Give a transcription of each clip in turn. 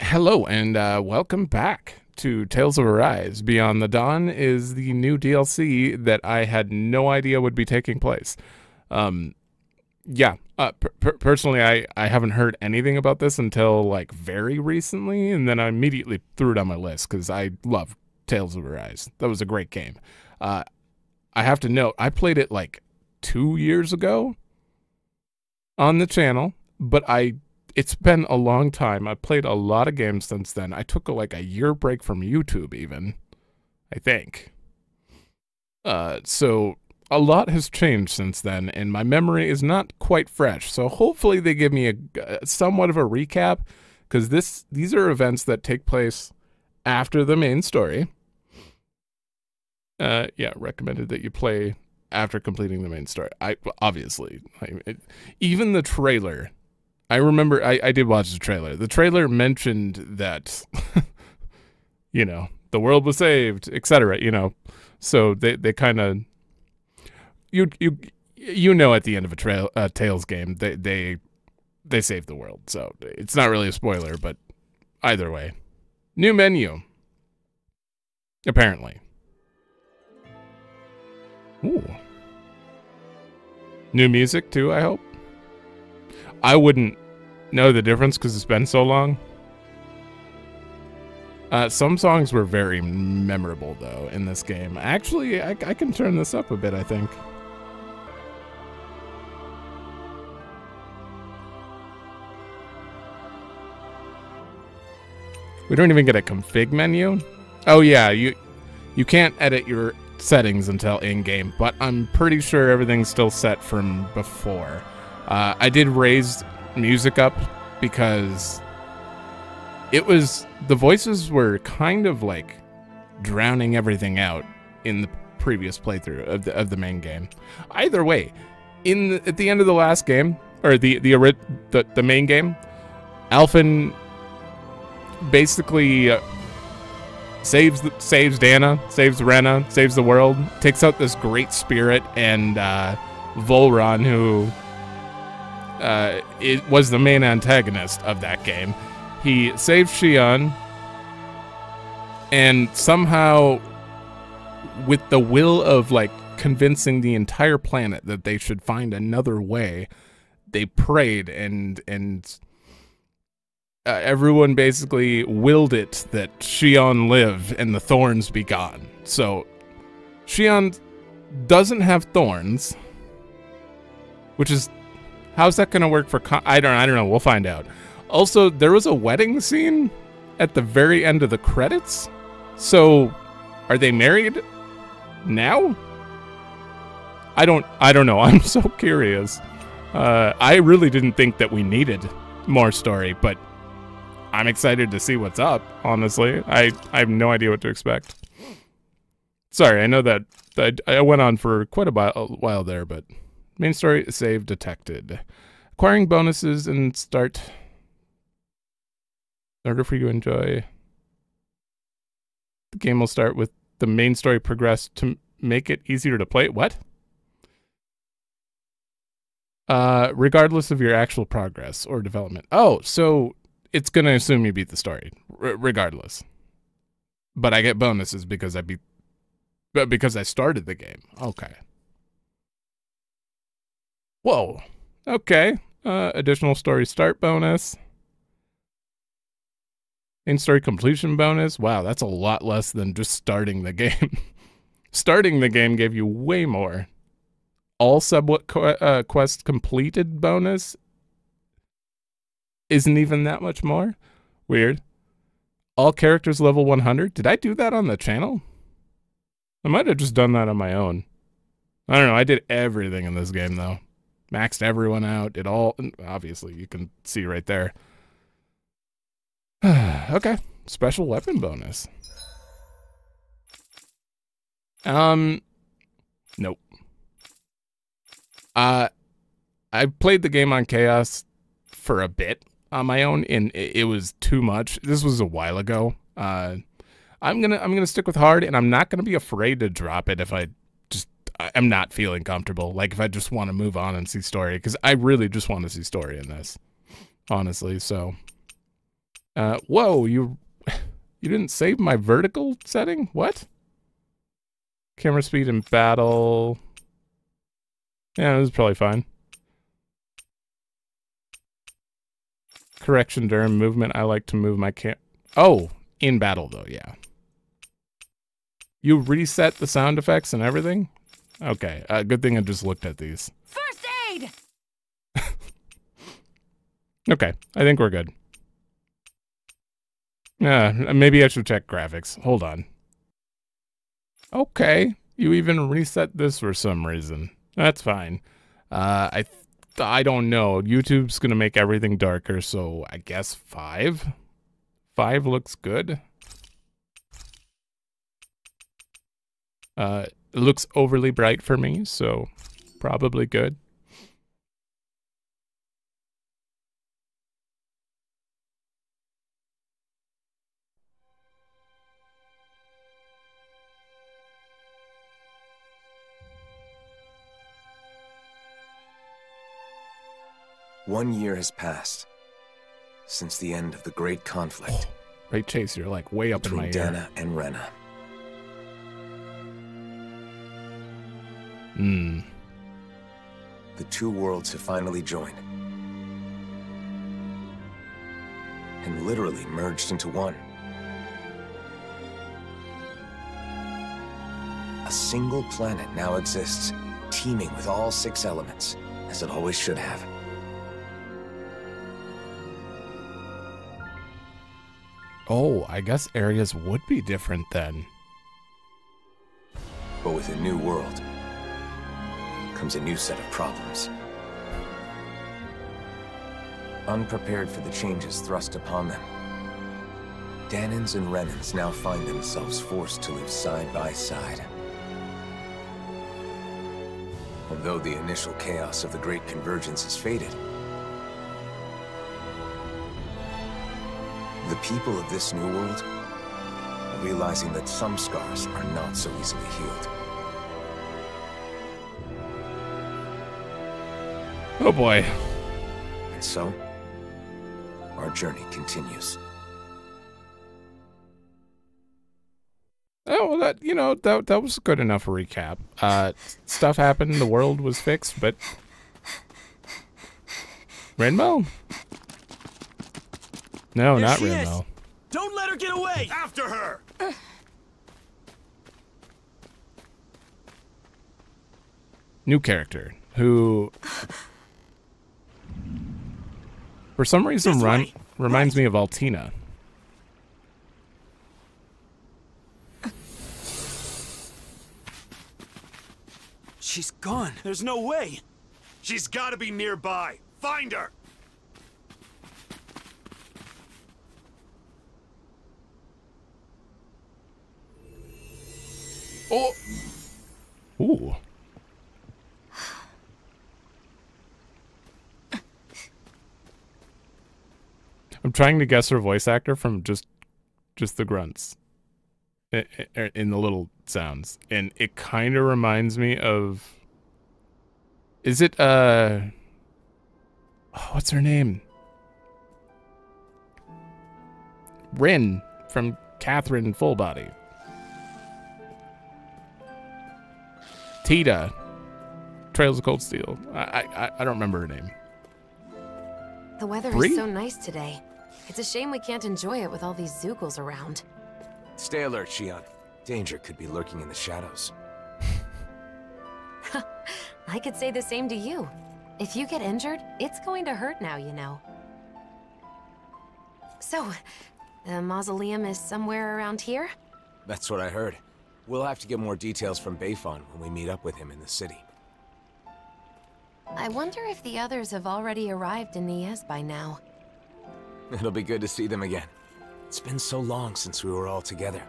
Hello and welcome back to Tales of Arise. Beyond the Dawn is the new DLC that I had no idea would be taking place. Personally, I haven't heard anything about this until like very recently, and then I immediately threw it on my list because I love Tales of Arise. That was a great game. I have to note, I played it like 2 years ago on the channel, but it's been a long time. I played a lot of games since then. I took like a year break from YouTube even, I think. So a lot has changed since then, and my memory is not quite fresh. So hopefully they give me a somewhat of a recap, because these are events that take place after the main story. Yeah, recommended that you play after completing the main story. Even the trailer. I remember I did watch the trailer. The trailer mentioned that, you know, the world was saved, etc. You know, so they kind of you know at the end of a Tales game they save the world. So it's not really a spoiler, but either way, new menu apparently. Ooh, new music too, I hope. I wouldn't know the difference because it's been so long. Some songs were very memorable, though, in this game. Actually, I can turn this up a bit, I think. We don't even get a config menu. Oh, yeah, you can't edit your settings until in-game, but I'm pretty sure everything's still set from before. I did raise music up because the voices were kind of like drowning everything out in the previous playthrough of the main game. Either way, at the end of the last game, or the main game, Alphen basically saves Dahnan, saves Renan, saves the world, takes out this great spirit, and Volron, who it was the main antagonist of that game. He saved Xion, and somehow, with the will of like convincing the entire planet that they should find another way, they prayed, and everyone basically willed it that Xion live and the thorns be gone. So Xion doesn't have thorns, which is, how's that gonna work for I don't know, we'll find out. Also, there was a wedding scene at the very end of the credits. So, are they married now? I don't know. I'm so curious. I really didn't think that we needed more story, but I'm excited to see what's up, honestly. I have no idea what to expect. Sorry, I know that I went on for quite a while there, but main story save detected. Acquiring bonuses and start. In order for you to enjoy, the game will start with the main story progress to make it easier to play. What? Regardless of your actual progress or development. Oh, so it's gonna assume you beat the story, regardless. But I get bonuses because because I started the game. Okay. Whoa. Okay. Additional story start bonus. Main story completion bonus. Wow, that's a lot less than just starting the game. Starting the game gave you way more. All quests completed bonus isn't even that much more. Weird. All characters level 100. Did I do that on the channel? I might have just done that on my own. I don't know. I did everything in this game, though. Maxed everyone out. It all, obviously, you can see right there. Okay. Special weapon bonus. Nope. I played the game on Chaos for a bit on my own, and it was too much. This was a while ago. I'm gonna stick with hard, and I'm not gonna be afraid to drop it if I'm not feeling comfortable. Like, if I just want to move on and see story, because I really just want to see story in this, honestly. So, whoa, you didn't save my vertical setting? What? Camera speed in battle. Yeah, this is probably fine. Correction during movement. I like to move my Oh, in battle though, yeah. You reset the sound effects and everything? Okay, good thing I just looked at these. First aid! Okay, I think we're good. Maybe I should check graphics. Hold on. Okay, you even reset this for some reason. That's fine. I don't know. YouTube's gonna make everything darker, so I guess 5? 5 looks good. It looks overly bright for me, so probably good. One year has passed since the end of the great conflict. Right, Chase, you're like way up in my ear. Between Dahnan and Renan. The two worlds have finally joined. And literally merged into one. A single planet now exists, teeming with all 6 elements, as it always should have. Oh, I guess areas would be different then. But with a new world comes a new set of problems. Unprepared for the changes thrust upon them, Dahnans and Renans now find themselves forced to live side by side. And though the initial chaos of the Great Convergence has faded, the people of this new world are realizing that some scars are not so easily healed. Oh boy. And so, our journey continues. Oh, well, that, you know, that was a good enough recap. Stuff happened, the world was fixed, but... Renmo? No, There not she is. Renmo. Don't let her get away! After her! New character, who... For some reason, reminds me of Altina. She's gone. There's no way. She's gotta be nearby. Find her! Oh! Ooh. I'm trying to guess her voice actor from just the grunts in the little sounds, and it kind of reminds me of. Is it what's her name? Rin from Catherine Full Body. Tita, Trails of Cold Steel. I don't remember her name. The weather Bree? is so nice today. It's a shame we can't enjoy it with all these Zoogles around. Stay alert, Xion. Danger could be lurking in the shadows. I could say the same to you. If you get injured, it's going to hurt now, you know. So, the mausoleum is somewhere around here? That's what I heard. We'll have to get more details from Bayfon when we meet up with him in the city. I wonder if the others have already arrived in Niez by now. It'll be good to see them again. It's been so long since we were all together.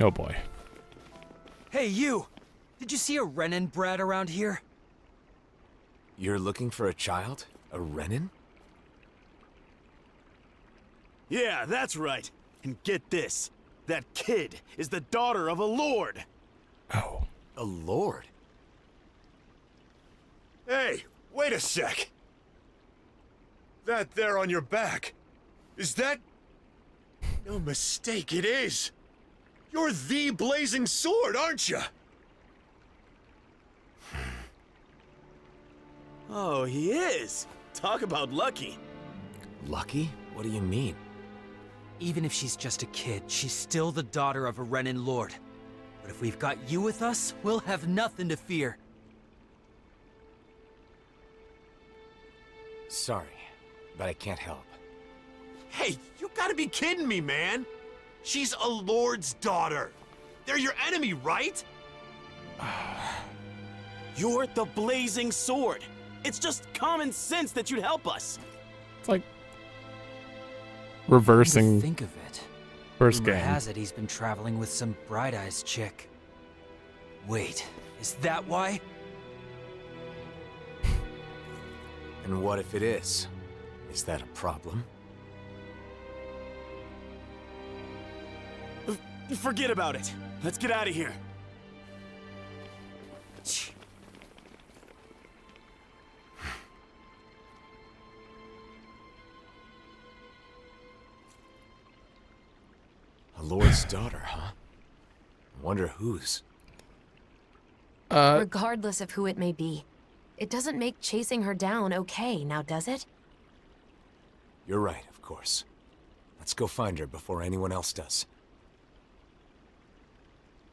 Oh boy. Hey, you! Did you see a Renan brat around here? You're looking for a child? A Renan? Yeah, that's right. And get this, that kid is the daughter of a lord. Oh. A lord? Hey, wait a sec. That there on your back, is that... No mistake, it is. You're the Blazing Sword, aren't you? Oh, he is. Talk about lucky. Lucky? What do you mean? Even if she's just a kid, she's still the daughter of a Renan Lord. But if we've got you with us, we'll have nothing to fear. Sorry, but I can't help. Hey, you gotta be kidding me, man. She's a lord's daughter. They're your enemy, right? You're the Blazing Sword. It's just common sense that you'd help us. It's like reversing Think of it. first Rumor game. has it he's been traveling with some Bright Eyes chick. Wait, is that why? And what if it is? Is that a problem? Forget about it. Let's get out of here. A lord's daughter, huh? I wonder whose. Regardless of who it may be, it doesn't make chasing her down okay, now does it? You're right, of course. Let's go find her before anyone else does.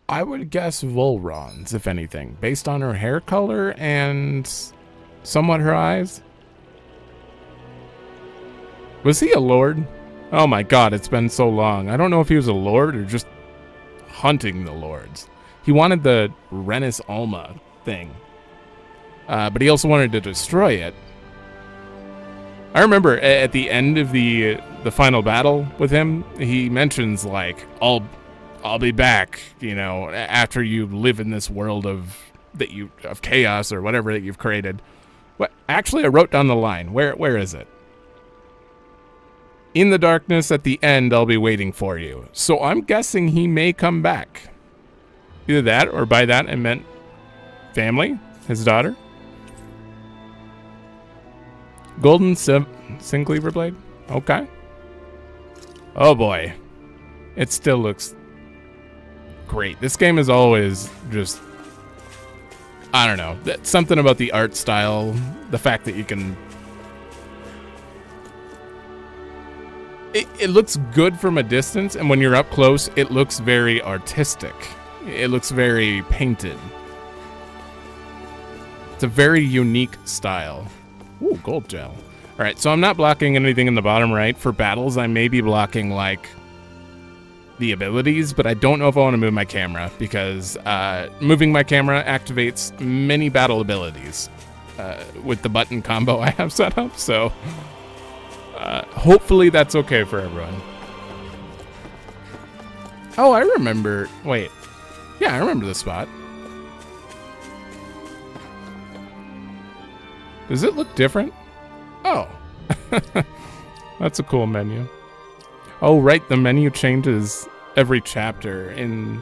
I would guess Volron's, if anything, based on her hair color and somewhat her eyes. Was he a lord? Oh my god, it's been so long. I don't know if he was a lord or just hunting the lords. He wanted the Renis Alma thing. But he also wanted to destroy it. I remember at the end of the final battle with him, he mentions like, I'll be back, you know, after you live in this world of chaos or whatever that you've created. What actually I wrote down the line. Where is it? In the darkness at the end, I'll be waiting for you. So I'm guessing he may come back. Either that, or by that I meant family, his daughter. Golden Syncleaver Blade? Okay. Oh boy. It still looks great. This game is always just, I don't know, something about the art style, the fact that you can... It looks good from a distance, and when you're up close, it looks very artistic. It looks very painted. It's a very unique style. Ooh, gold gel. All right, so I'm not blocking anything in the bottom right. For battles, I may be blocking, like, the abilities, but I don't know if I want to move my camera, because moving my camera activates many battle abilities with the button combo I have set up, so hopefully that's okay for everyone. Oh, I remember. Wait. Yeah, I remember this spot. Does it look different? Oh. That's a cool menu. Oh, right, the menu changes every chapter in...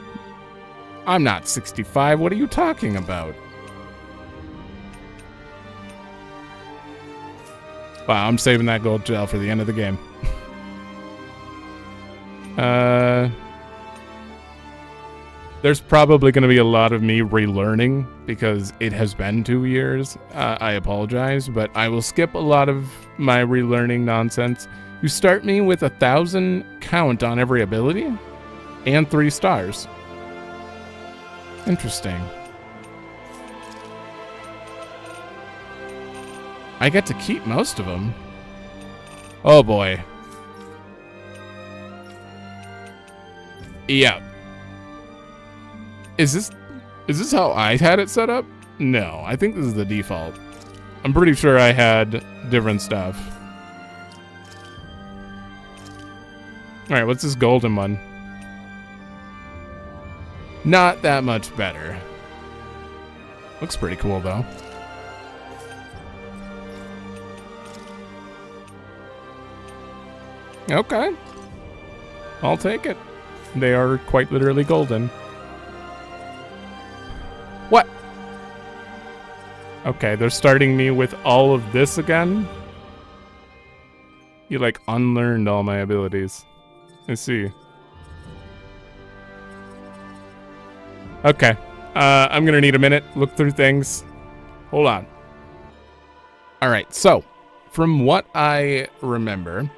I'm not 65, what are you talking about? Wow, I'm saving that gold gel for the end of the game. There's probably going to be a lot of me relearning because it has been 2 years. I apologize, but I will skip a lot of my relearning nonsense. You start me with 1,000 count on every ability and 3 stars. Interesting. I get to keep most of them. Oh boy. Yeah. Is this how I had it set up? No, I think this is the default. I'm pretty sure I had different stuff. Alright, what's this golden one? Not that much better. Looks pretty cool though. Okay. I'll take it. They are quite literally golden. What? Okay, they're starting me with all of this again? You, like, unlearned all my abilities. I see. Okay. I'm gonna need a minute. Look through things. Hold on. Alright, so, from what I remember,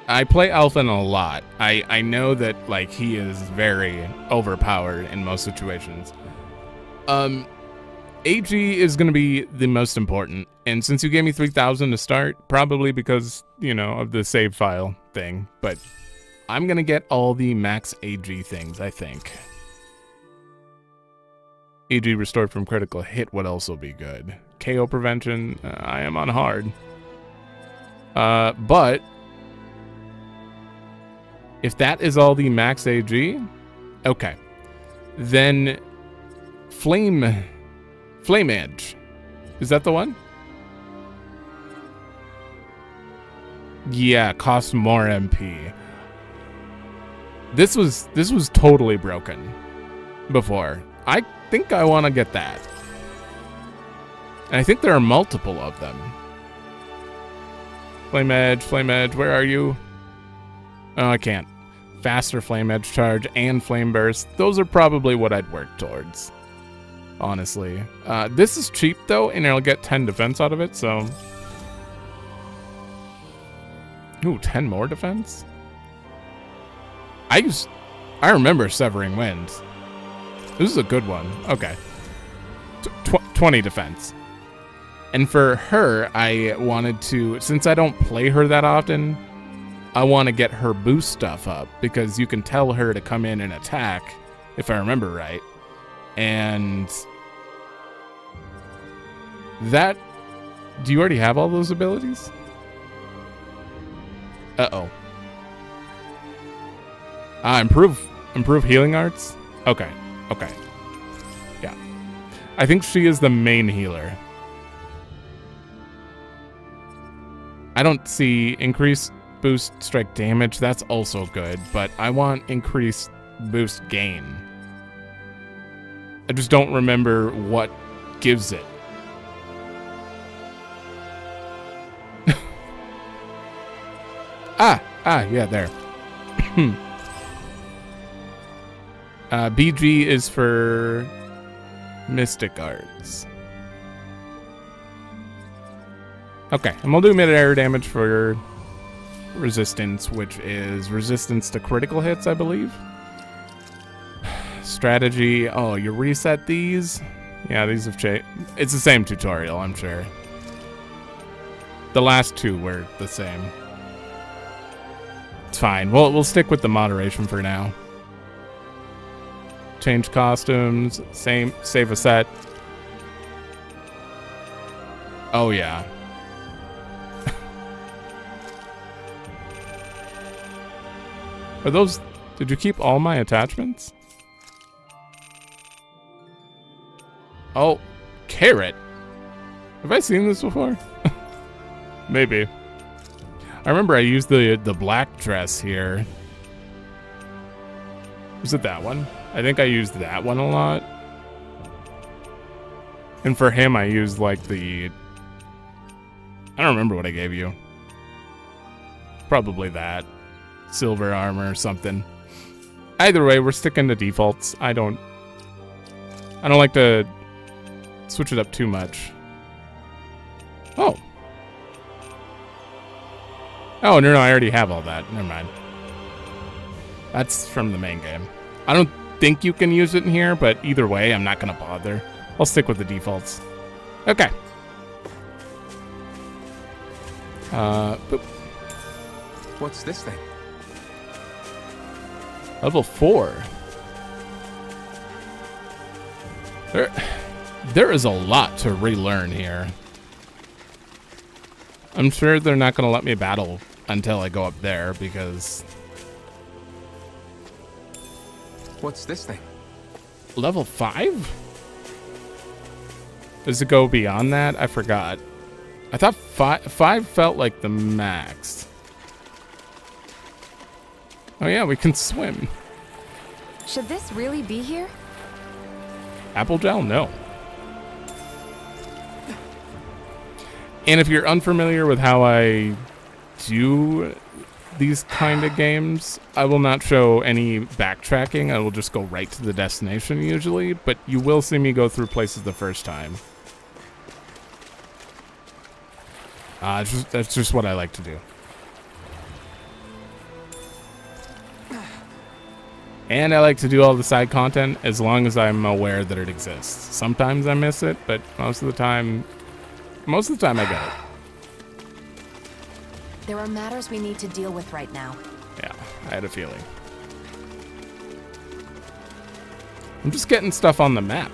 I play Alphen a lot. I know that, like, he is very overpowered in most situations. AG is going to be the most important, and since you gave me 3,000 to start, probably because, you know, of the save file thing, but I'm going to get all the max AG things, I think. AG restored from critical hit, what else will be good? KO prevention, I am on hard. But if that is all the max AG, okay, then Flame Edge, is that the one? Yeah, cost more MP. This was totally broken before. I think I want to get that. And I think there are multiple of them. Flame Edge, where are you? Oh, I can't. Faster Flame Edge charge and Flame Burst. Those are probably what I'd work towards. Honestly. This is cheap though, and I'll get 10 defense out of it, so... Ooh, 10 more defense? I remember Severing Winds. This is a good one. Okay. 20 defense. And for her, I wanted to... Since I don't play her that often, I want to get her boost stuff up, because you can tell her to come in and attack, if I remember right. And that, do you already have all those abilities? Uh-oh. Improve healing arts? Okay. Yeah. I think she is the main healer. I don't see increased boost strike damage. That's also good, but I want increased boost gain. I just don't remember what gives it. Yeah, there. BG is for Mystic Arts. Okay, and we'll do mid-air damage for resistance, which is resistance to critical hits, I believe. Strategy. Oh, you reset these? Yeah, these have changed. It's the same tutorial, I'm sure. The last two were the same. It's fine. We'll stick with the moderation for now. Change costumes. Same. Save a set. Oh, yeah. Are those... Did you keep all my attachments? Oh, carrot. Have I seen this before? Maybe. I remember I used the black dress here. Was it that one? I think I used that one a lot. And for him, I used like the... I don't remember what I gave you. Probably that. Silver armor or something. Either way, we're sticking to defaults. I don't like to switch it up too much. Oh. Oh, no, I already have all that. Never mind. That's from the main game. I don't think you can use it in here, but either way, I'm not going to bother. I'll stick with the defaults. Okay. Boop. What's this thing? Level 4. There is a lot to relearn here. I'm sure they're not going to let me battle until I go up there, because... What's this thing? Level 5? Does it go beyond that? I forgot. I thought 5 felt like the max. Oh yeah, we can swim. Should this really be here? Apple gel? No. And if you're unfamiliar with how I do these kind of games, I will not show any backtracking. I will just go right to the destination usually, but you will see me go through places the first time. That's just what I like to do. And I like to do all the side content as long as I'm aware that it exists. Sometimes I miss it, but most of the time I get it. There are matters we need to deal with right now. Yeah, I had a feeling. I'm just getting stuff on the map.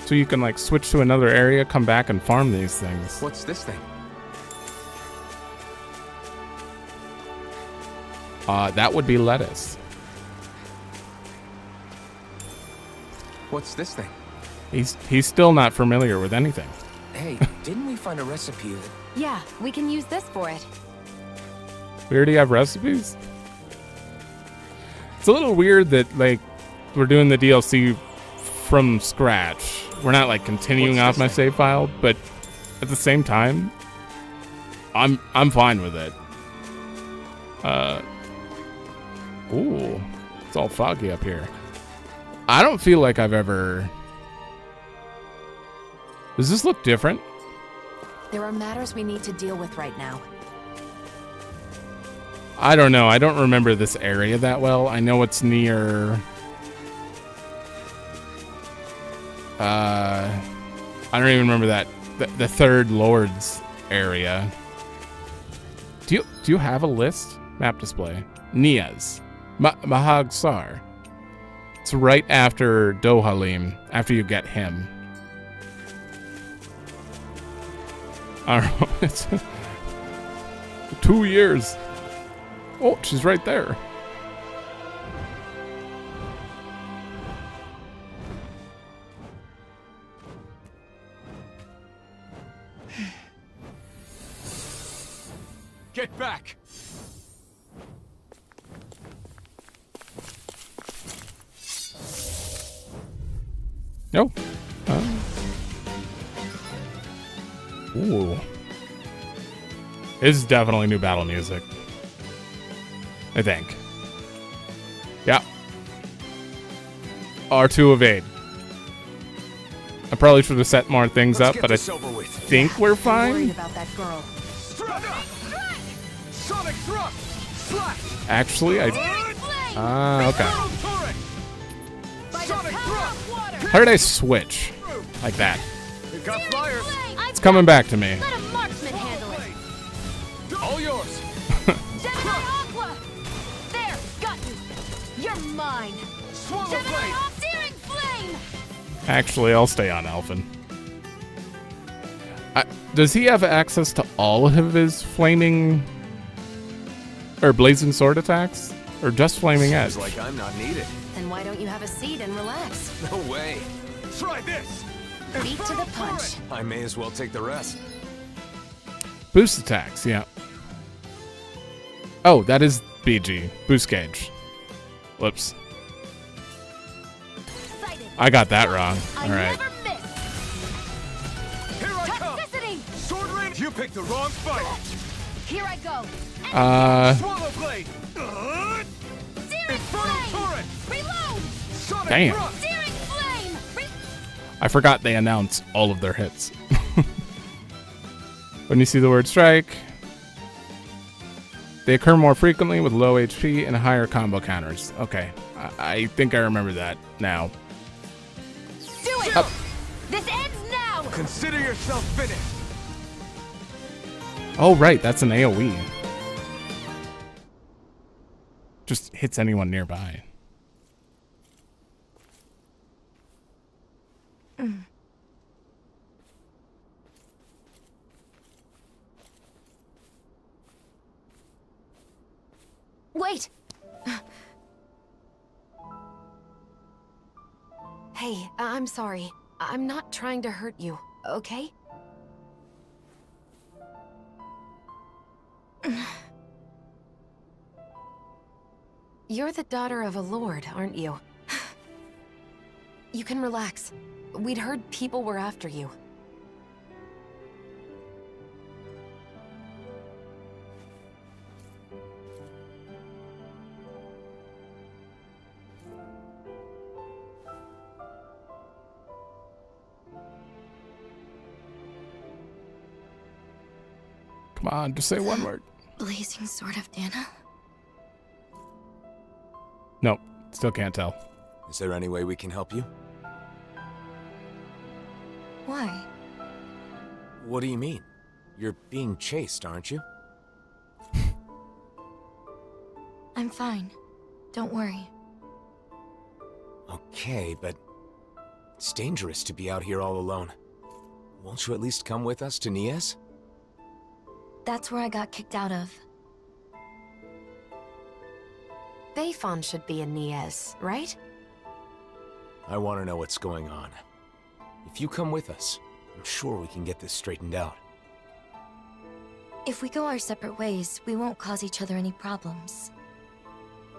So you can like switch to another area, come back and farm these things. What's this thing? That would be lettuce. What's this thing? He's still not familiar with anything. Hey, didn't we find a recipe that... Yeah, we can use this for it. We already have recipes? It's a little weird that like we're doing the DLC from scratch. We're not like continuing off my save file, but at the same time, I'm fine with it. Ooh, it's all foggy up here. I don't feel like I've ever... Does this look different? There are matters we need to deal with right now. I don't know. I don't remember this area that well. I know it's near... I don't even remember that. The Third Lord's area. Do you have a list? Map display. Niaz. Mahag Sar. It's right after Dohalim, after you get him. I don't know. It's 2 years. Oh, she's right there. Get back! No. Ooh. This is definitely new battle music. I think. Yeah. R2 evade. I probably should have set more things up, but I think we're Worried fine. about that girl. Sonic thrust! Slash! Actually, I... okay. Sonic thrust! How did I switch? Like that. We've got flyers! It's coming back to me. Let a marksman handle it. All yours! Gemini Aqua! There, got you. You're mine. Swallow Gemini blade! Searing Flame! Actually, I'll stay on Alphen. Does he have access to all of his flaming... or blazing sword attacks? Or just flaming edge? Seems like I'm not needed. Then why don't you have a seat and relax? No way. Try this! Beat to the punch. I may as well take the rest. Boost attacks, yeah. Oh, that is BG. Boost gauge. Whoops. I got that wrong. Alright. Here I come! Sword range! You picked the wrong fight! Here I go. Swallow blade! Infernal turret! Reload! Sonic Damn. thrust! Searing Flame! I forgot they announce all of their hits. When you see the word strike, they occur more frequently with low HP and higher combo counters. Okay, I think I remember that now. Do it! Up. This ends now! Consider yourself finished! Oh, right, that's an AoE. Just hits anyone nearby. Wait! Hey, I'm sorry. I'm not trying to hurt you, okay? You're the daughter of a lord, aren't you? You can relax. We'd heard people were after you. Come on, just say one word. Blazing Sword of Dahnan? Nope, still can't tell. Is there any way we can help you? Why? What do you mean? You're being chased, aren't you? I'm fine. Don't worry. Okay, but it's dangerous to be out here all alone. Won't you at least come with us to Nias? That's where I got kicked out of. Bayfon should be in Nias, right? I want to know what's going on. If you come with us, I'm sure we can get this straightened out. If we go our separate ways, we won't cause each other any problems.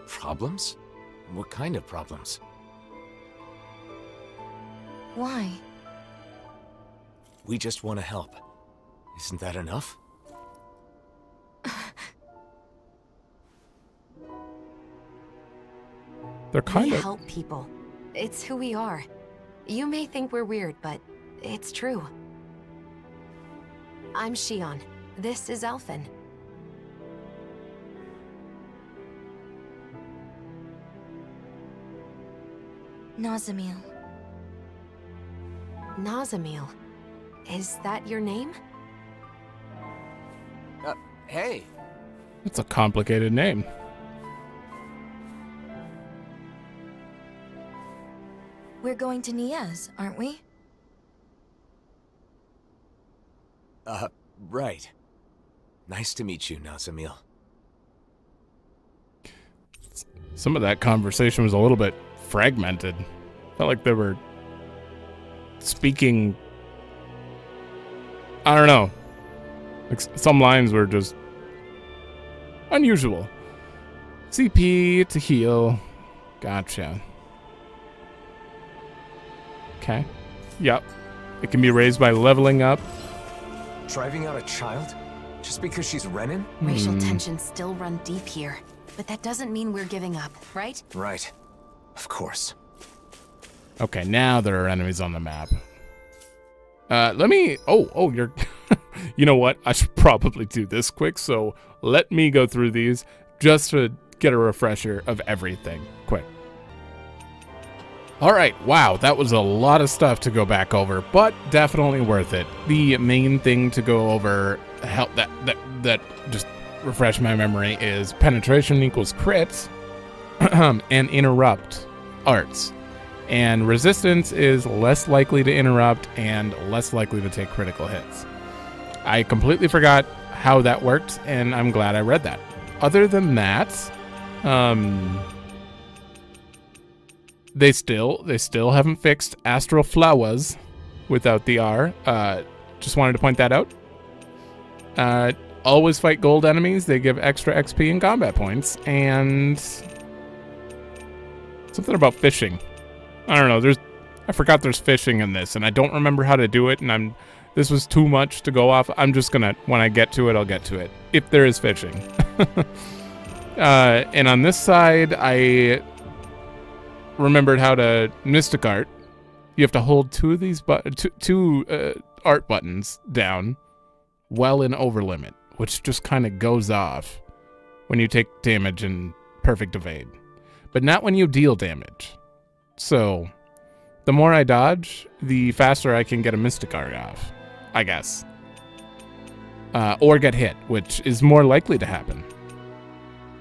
Problems? What kind of problems? Why? We just want to help. Isn't that enough? They're kind We of... help people. It's who we are. You may think we're weird, but it's true. I'm Shion. This is Alphen. Nazamil. Nazamil. Is that your name? Hey! It's a complicated name. We're going to Nias, aren't we? Right. Nice to meet you, Nazamil. Some of that conversation was a little bit fragmented. Felt like they were speaking... I don't know. Like some lines were just unusual. CP to heal. Gotcha. Okay. Yep. It can be raised by leveling up. Driving out a child? Just because she's Renan? Racial tensions still run deep here, but that doesn't mean we're giving up, right? Right. Of course. Okay, now there are enemies on the map. Let me... Oh, you're... You know what? I should probably do this quick, so let me go through these just to get a refresher of everything. Quick. Alright, wow, that was a lot of stuff to go back over, but definitely worth it. The main thing to go over, help that just refresh my memory, is penetration equals crits, and interrupt arts. And resistance is less likely to interrupt and less likely to take critical hits. I completely forgot how that worked, and I'm glad I read that. Other than that, they still haven't fixed Astral Flowers without the R. Just wanted to point that out. Always fight gold enemies. They give extra XP and combat points. And something about fishing. I don't know. I forgot there's fishing in this, and I don't remember how to do it. And this was too much to go off. I'm just gonna, when I get to it, I'll get to it. If there is fishing. And on this side, I remembered how to Mystic Art. You have to hold two of these two art buttons down well in over limit, which just kind of goes off when you take damage in perfect evade, but not when you deal damage. So the more I dodge, the faster I can get a Mystic Art off, I guess. Or get hit, which is more likely to happen.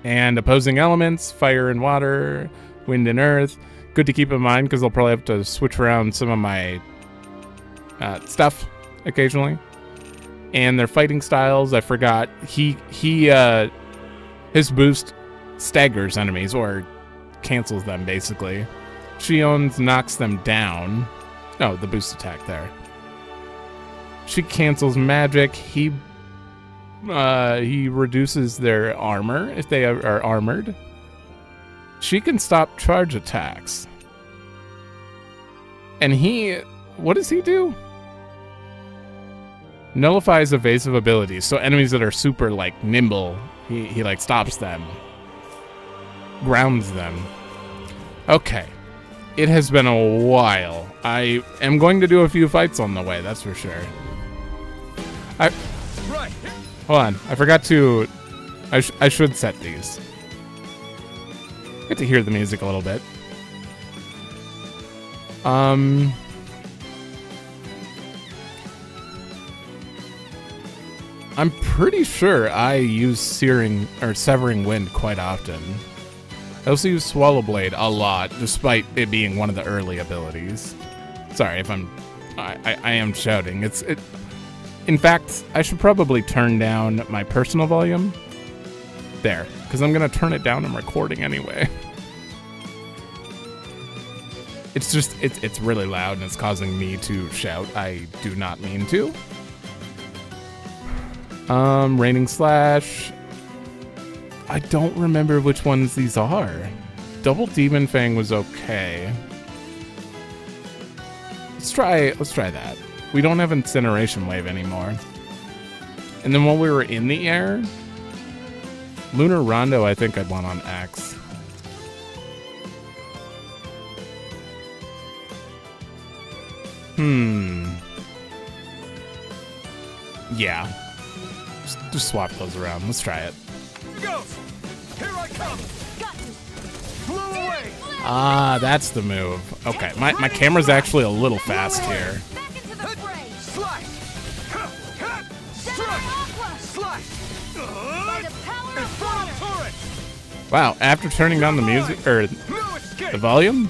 And opposing elements, fire and water, wind and earth. Good to keep in mind because I'll probably have to switch around some of my stuff occasionally. And their fighting styles, I forgot. His boost staggers enemies or cancels them basically. Shion's knocks them down. Oh, the boost attack there. She cancels magic. He reduces their armor if they are armored. she can stop charge attacks. And what does he do? Nullifies evasive abilities. So enemies that are super, like, nimble, he like, stops them. Grounds them. Okay. It has been a while. I am going to do a few fights on the way, that's for sure. Hold on. I forgot to... I should set these. Get to hear the music a little bit. I'm pretty sure I use Severing Wind quite often. I also use Swallow Blade a lot, despite it being one of the early abilities. Sorry if I am shouting. In fact, I should probably turn down my personal volume. There, because I'm gonna turn it down. I'm recording anyway. It's just, it's really loud and it's causing me to shout. I do not mean to. Raining Slash. I don't remember which ones these are. Double Demon Fang was okay. Let's try that. We don't have Incineration Wave anymore. And then while we were in the air, Lunar Rondo, I think I'd want on X. Yeah. Just swap those around. Let's try it. Go! Here I come! Flew away! Ah, that's the move. Okay, my camera's actually a little fast here. Back into the fray. Slice! Slice! By the power of water. Turret! Wow, after turning down the music, or No escape! the volume,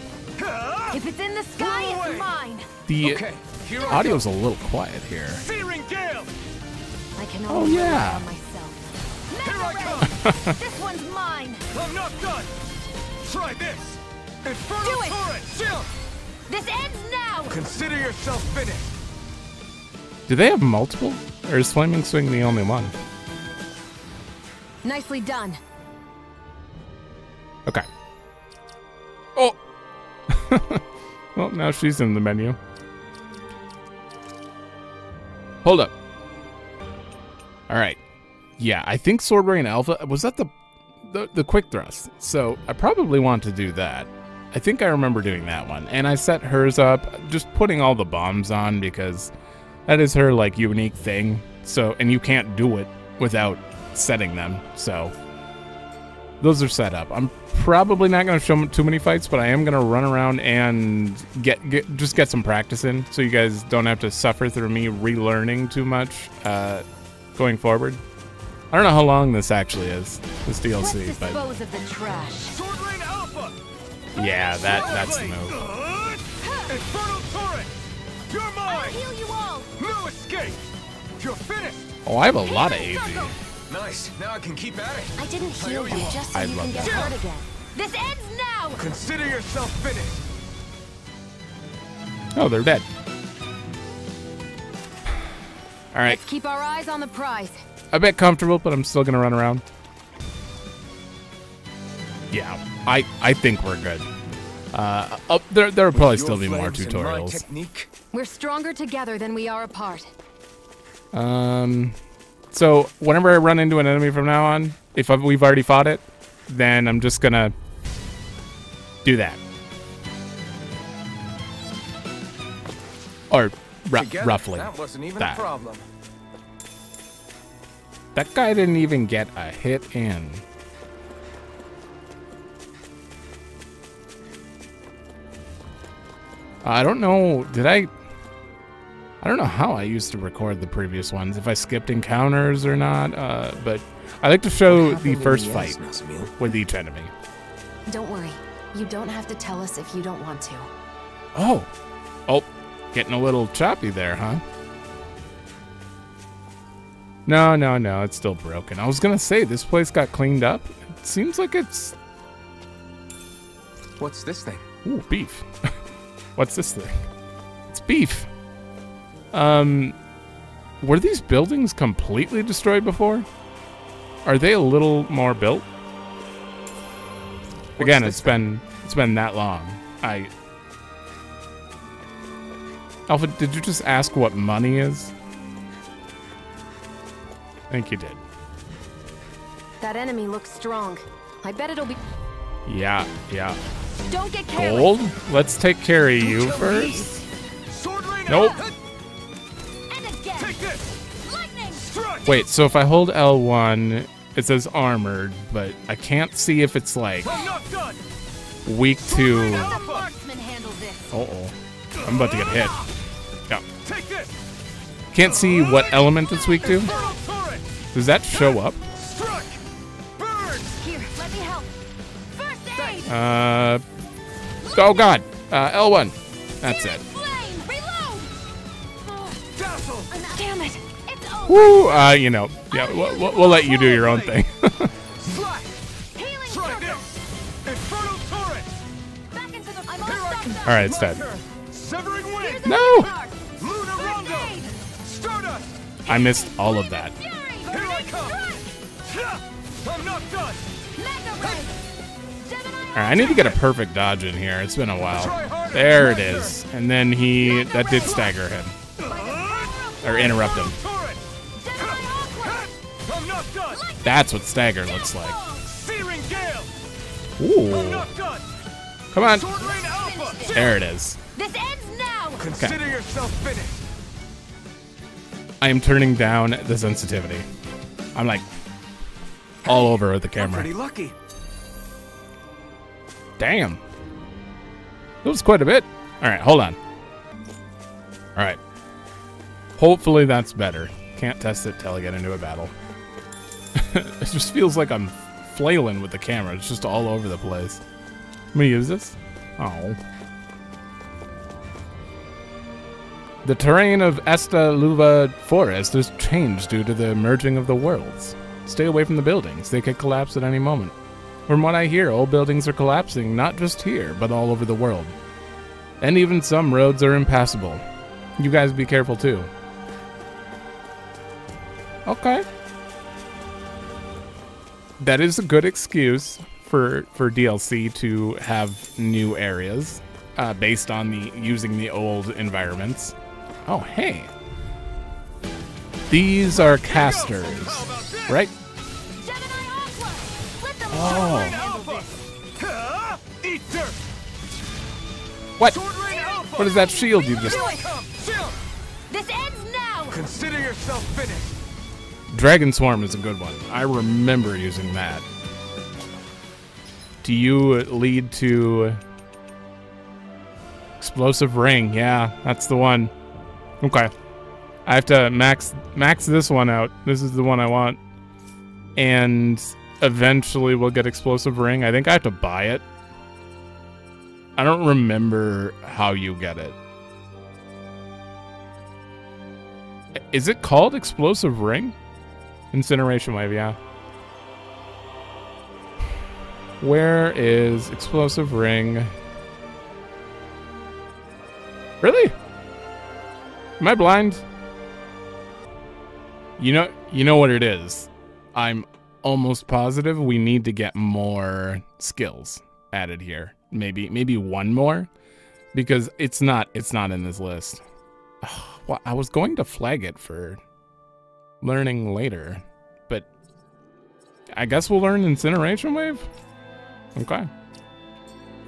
If it's in the sky, it's mine. the Okay, here I audio's a little quiet here. go. Searing gale! I can Oh, only yeah. rely on myself. Here I Mega come! Ray! This one's mine. I'm not done! Try this! Inferno Do it! turret! Shield! This ends now. Consider yourself finished! Do they have multiple? Or is Flaming Swing the only one? Nicely done. Okay. Oh! Well, now she's in the menu. Hold up. Alright. Yeah, I think Sword Rain Alpha... Was that the quick thrust? So, I probably want to do that. I think I remember doing that one. And I set hers up, just putting all the bombs on, because that is her, like, unique thing. So, and you can't do it without setting them. So, those are set up. I'm probably not going to show too many fights, but I am going to run around and just get some practice in, so you guys don't have to suffer through me relearning too much going forward. I don't know how long this actually is, this Let's DLC, but dispose of the trash. Sword Rain Alpha! yeah, that's the move. Inferno turret! You're I'll mine! heal you all. No escape! You're finished! Oh, I have a lot of AG. Nice. Now I can keep at it. I didn't heal you just so I you love can get that. hurt again. This ends now. Consider yourself finished! Oh, they're dead. All right, Let's keep our eyes on the prize. a bit comfortable, but I'm still gonna run around. Yeah, I think we're good. There'll probably still be more Your flames and my tutorials. technique. We're stronger together than we are apart. So whenever I run into an enemy from now on, if we've already fought it, then I'm just gonna do that. Or Together, roughly. That wasn't even that. a problem. That guy didn't even get a hit in. I don't know, I don't know how I used to record the previous ones, if I skipped encounters or not, but I like to show the first fight with each enemy. Don't worry. You don't have to tell us if you don't want to. Oh, getting a little choppy there, huh? No, it's still broken. I was gonna say, this place got cleaned up. It seems like it's... What's this thing? Ooh, beef. What's this thing? It's beef. Were these buildings completely destroyed before? Are they a little more built? Again, it's been that long. Alphen, did you just ask what money is? I think you did. That enemy looks strong. I bet it'll be... Yeah. Don't get careless. Gold? Let's take care of you first. Nope. And again. Take this. Lightning. Strike. Wait, so if I hold L1, it says armored, but I can't see if it's like I'm not done. weak to... Let the marksman handle this. Uh-oh. I'm about to get hit. Yeah. Take this. Can't see what element it's weak to. Infernal turret. Does that show up? Strike. Burn. Here, let me help. First aid. Oh god. L1. That's it. Flame. Reload. Dazzle. Damn it. It's over. Woo! You know, yeah, we'll let you do your own thing. Slash. Healing Try circle. this. Infernal turret. Back into the... I'm Here I all come. stuck. All right, it's dead. My turn. Severing wind. No! Lunar Rondo. Stardust. I missed all of that. Fury. Here I come. I'm not done. Mega ray. All right, I need to get a perfect dodge in here. It's been a while. There it is. And then that did stagger him. Or interrupt him. Turret. I'm not done. That's what stagger looks like. Searing gale. I'm Ooh. not done. Come on. Sword Rain Alpha. There it is. This ends now. Consider yourself finished. I am turning down the sensitivity. I'm like all over the camera. Pretty lucky. Damn. That was quite a bit. All right, hold on. All right. Hopefully that's better. Can't test it till I get into a battle. It just feels like I'm flailing with the camera. It's just all over the place. I'm gonna use this. Oh. The terrain of Esta Luva Forest has changed due to the merging of the worlds. Stay away from the buildings. They could collapse at any moment. From what I hear, old buildings are collapsing, not just here, but all over the world. And even some roads are impassable. You guys be careful too. Okay. That is a good excuse for DLC to have new areas based on using the old environments. Oh, hey. These are casters, right? Oh. Eat dirt. What? Sword Rain Alpha. What is that shield you just... This ends now. Consider yourself finished. Dragon Swarm is a good one. I remember using that. Do you lead to... Explosive Ring? Yeah, that's the one. Okay. I have to max this one out. This is the one I want. And eventually we'll get Explosive Ring. I think I have to buy it. I don't remember how you get it. Is it called Explosive Ring? Incineration Wave, yeah. Where is Explosive Ring? Really? Am I blind? You know what it is. I'm almost positive we need to get more skills added here. Maybe one more, because it's not in this list. Well, I was going to flag it for learning later, but I guess we'll learn Incineration Wave. Okay.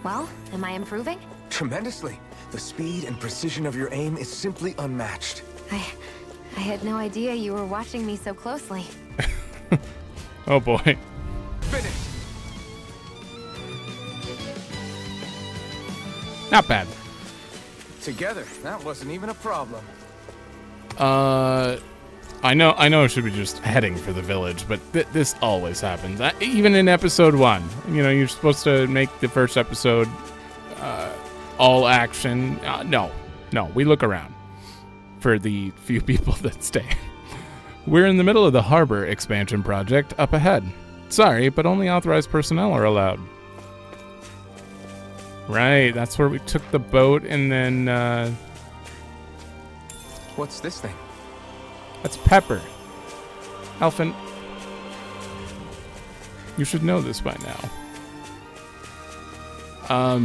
Well, am I improving? Tremendously. The speed and precision of your aim is simply unmatched. I had no idea you were watching me so closely. Oh boy. Finish. Not bad. Together, that wasn't even a problem. I know I should be just heading for the village, but this always happens. Even in episode 1, you know, you're supposed to make the first episode all action. No, we look around for the few people that stay. We're in the middle of the harbor expansion project up ahead. Sorry, but only authorized personnel are allowed. Right, that's where we took the boat and then, What's this thing? That's Pepper. Alphen, you should know this by now. I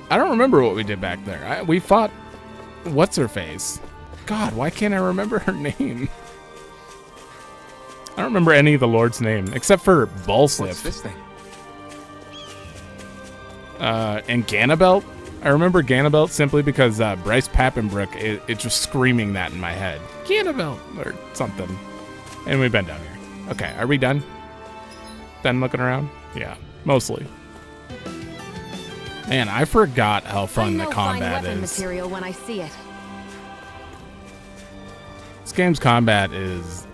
don't remember what we did back there. We fought what's-her-face. God, why can't I remember her name? I don't remember any of the Lord's name, except for Ballslip. What's this thing? And Ganabelt. I remember Ganabelt simply because Bryce Pappenbrook it's just screaming that in my head. Ganabelt or something. And we've been down here. Okay, are we done? Done looking around? Yeah, mostly. Man, I forgot how fun the combat is. Material when I see it. This game's combat is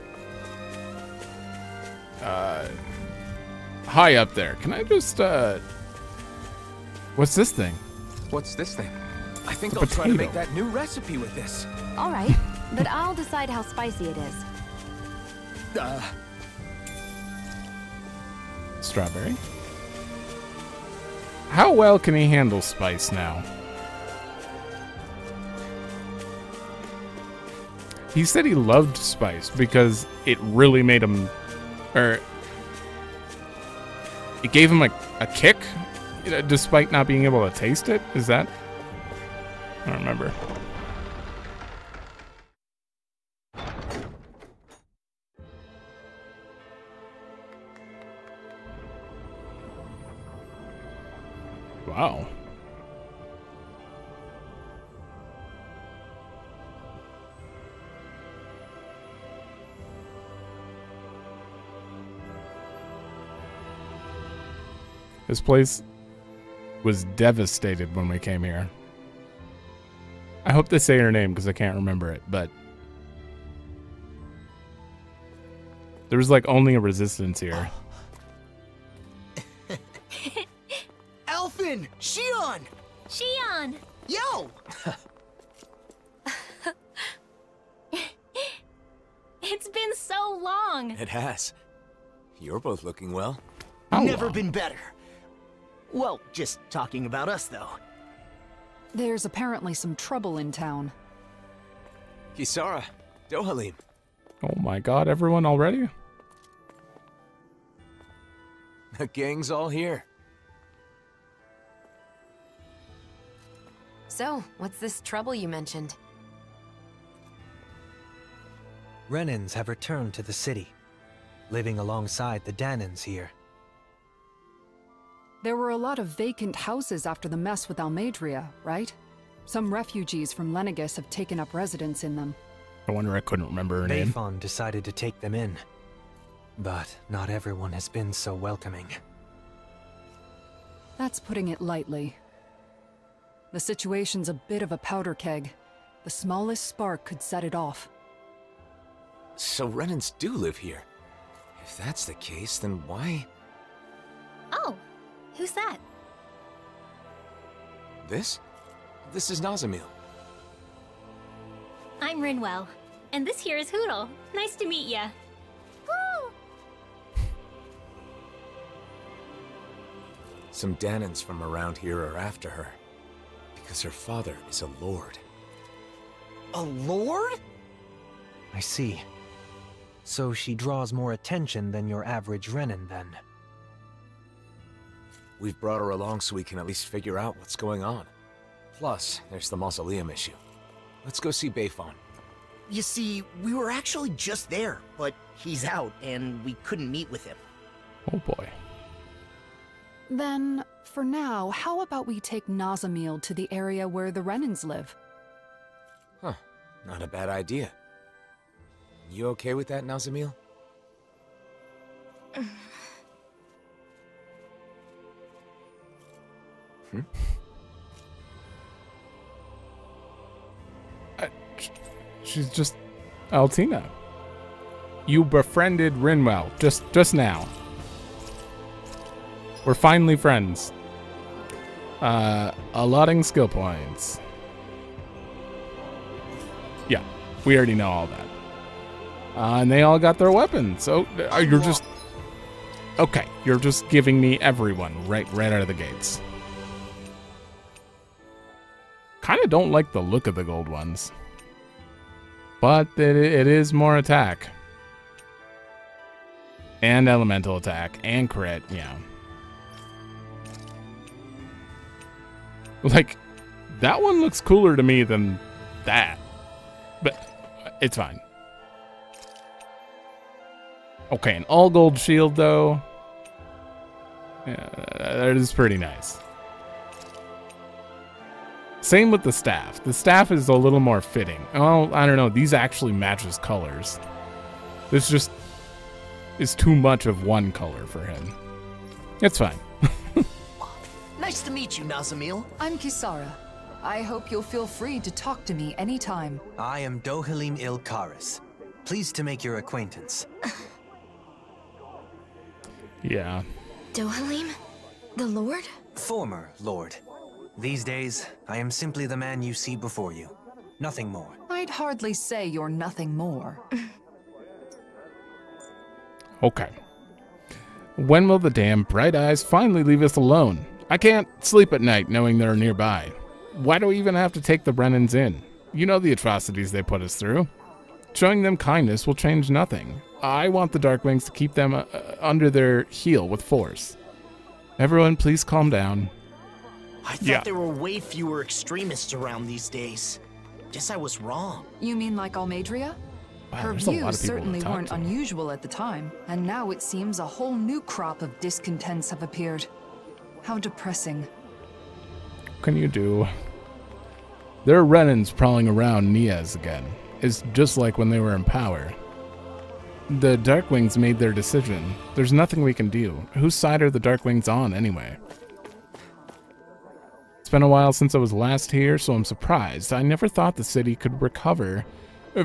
high up there. Can I just what's this thing? What's this thing? I think I'll try to make that new recipe with this. All right, but I'll decide how spicy it is. Strawberry. How well can he handle spice now? He said he loved spice because it really made him, or it gave him a kick, despite not being able to taste it. Is that? I don't remember. Wow. This place was devastated when we came here. I hope they say her name because I can't remember it, but there was like only a resistance here. Alphen! Shion! Shion! Yo! It's been so long. It has. You're both looking well. Never been better. Well, just talking about us, though. There's apparently some trouble in town. Kisara, Dohalim. Oh my god, everyone already? The gang's all here. So, what's this trouble you mentioned? Renans have returned to the city, living alongside the Dahnans here. There were a lot of vacant houses after the mess with Almadria, right? Some refugees from Lenegus have taken up residence in them. I wonder I couldn't remember her name. Bayfon decided to take them in, but not everyone has been so welcoming. That's putting it lightly. The situation's a bit of a powder keg. The smallest spark could set it off. So Renans do live here. If that's the case, then why? Oh, who's that? This? This is Nazamil. I'm Rinwell, and this here is Hootle. Nice to meet ya. Woo! Some Dahnans from around here are after her. Because her father is a lord. A lord? I see. So she draws more attention than your average Renan, then. We've brought her along so we can at least figure out what's going on. Plus, there's the mausoleum issue. Let's go see Bayfon. You see, we were actually just there, but he's out, and we couldn't meet with him. Oh boy. Then, for now, how about we take Nazamil to the area where the Renans live? Huh. Not a bad idea. You okay with that, Nazamil? She's just Altina. You befriended Rinwell just now. We're finally friends. Allotting skill points. Yeah, we already know all that. And they all got their weapons. So you're just okay. You're just giving me everyone right out of the gates. Kind of don't like the look of the gold ones, but it is more attack and elemental attack and crit. Yeah. Like, that one looks cooler to me than that. But it's fine. Okay, an all-gold shield, though. Yeah, that is pretty nice. Same with the staff. The staff is a little more fitting. Oh, I don't know. These actually match his colors. This just is too much of one color for him. It's fine. Nice to meet you, Nazamil. I'm Kisara. I hope you'll feel free to talk to me anytime. I am Dohalim Ilkaris. Pleased to make your acquaintance. Yeah. Dohalim? The Lord? Former Lord. These days, I am simply the man you see before you. Nothing more. I'd hardly say you're nothing more. Okay. When will the damn Bright Eyes finally leave us alone? I can't sleep at night knowing they're nearby. Why do we even have to take the Brennans in? You know the atrocities they put us through. Showing them kindness will change nothing. I want the Darkwings to keep them under their heel with force. Everyone, please calm down. I thought there were way fewer extremists around these days. Guess I was wrong. You mean like Almeidria? Wow, Her there's a lot views of people to certainly talk weren't to. unusual at the time, and now it seems a whole new crop of discontents have appeared. How depressing. What can you do? There are Renans prowling around Niaz again. It's just like when they were in power. The Darkwings made their decision. There's nothing we can do. Whose side are the Darkwings on, anyway? It's been a while since I was last here, so I'm surprised. I never thought the city could recover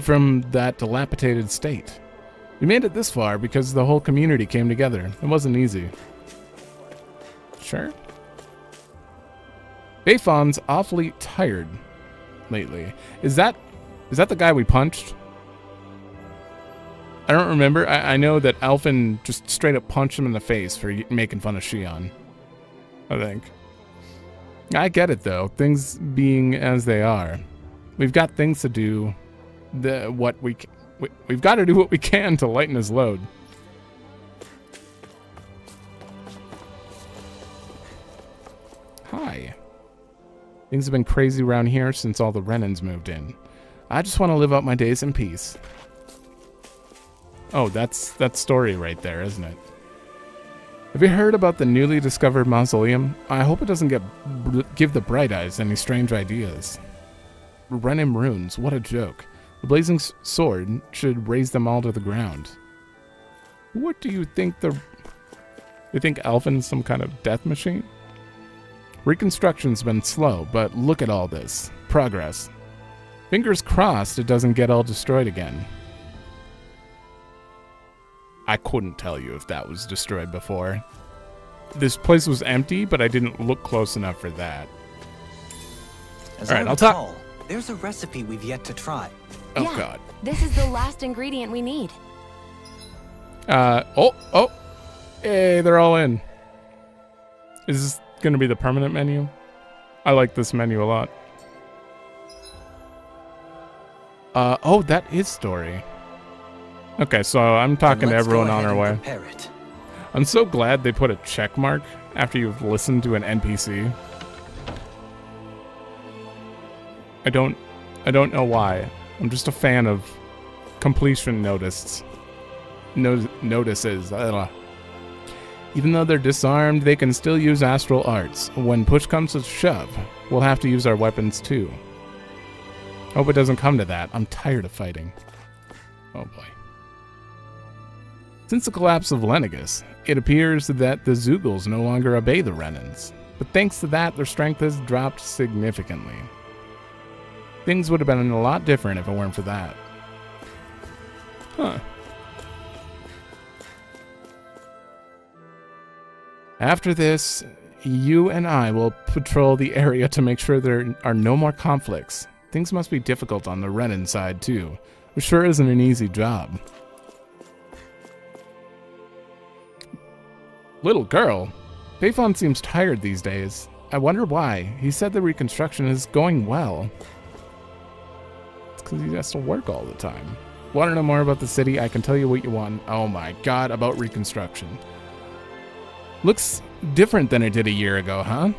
from that dilapidated state. We made it this far because the whole community came together. It wasn't easy. Sure. Bayfon's awfully tired lately. Is that the guy we punched? I don't remember. I know that Alphen just straight up punched him in the face for making fun of Shion. I think. I get it though. Things being as they are, we've got things to do. We've got to do what we can to lighten his load. Hi. Things have been crazy around here since all the Renans moved in. I just want to live out my days in peace. Oh, that's that story right there, isn't it? Have you heard about the newly discovered mausoleum? I hope it doesn't give the Bright Eyes any strange ideas. Renan runes, what a joke. The blazing sword should raise them all to the ground. What do you think You think Alphen's some kind of death machine? Reconstruction's been slow, but look at all this. Progress. Fingers crossed it doesn't get all destroyed again. I couldn't tell you if that was destroyed before. This place was empty, but I didn't look close enough for that. As All right, I I'll talk. recall, there's a recipe we've yet to try. Oh, Yeah, God. This is the last ingredient we need. Oh. Hey, they're all in. Is this going to be the permanent menu? I like this menu a lot. Oh, that is story. Okay, so I'm talking to everyone on our way. I'm so glad they put a check mark after you've listened to an NPC. I don't know why. I'm just a fan of completion notices. Even though they're disarmed, they can still use astral arts. When push comes to shove, we'll have to use our weapons too. Hope it doesn't come to that. I'm tired of fighting. Oh boy. Since the collapse of Lenegus, it appears that the Zeugles no longer obey the Renans. But thanks to that, their strength has dropped significantly. Things would have been a lot different if it weren't for that. Huh. After this, you and I will patrol the area to make sure there are no more conflicts. Things must be difficult on the Renan side, too. It sure isn't an easy job. Little girl. Bayfon seems tired these days. I wonder why. He said the reconstruction is going well. It's because he has to work all the time. Want to know more about the city? I can tell you what you want. Oh my god, about reconstruction. Looks different than it did a year ago, huh?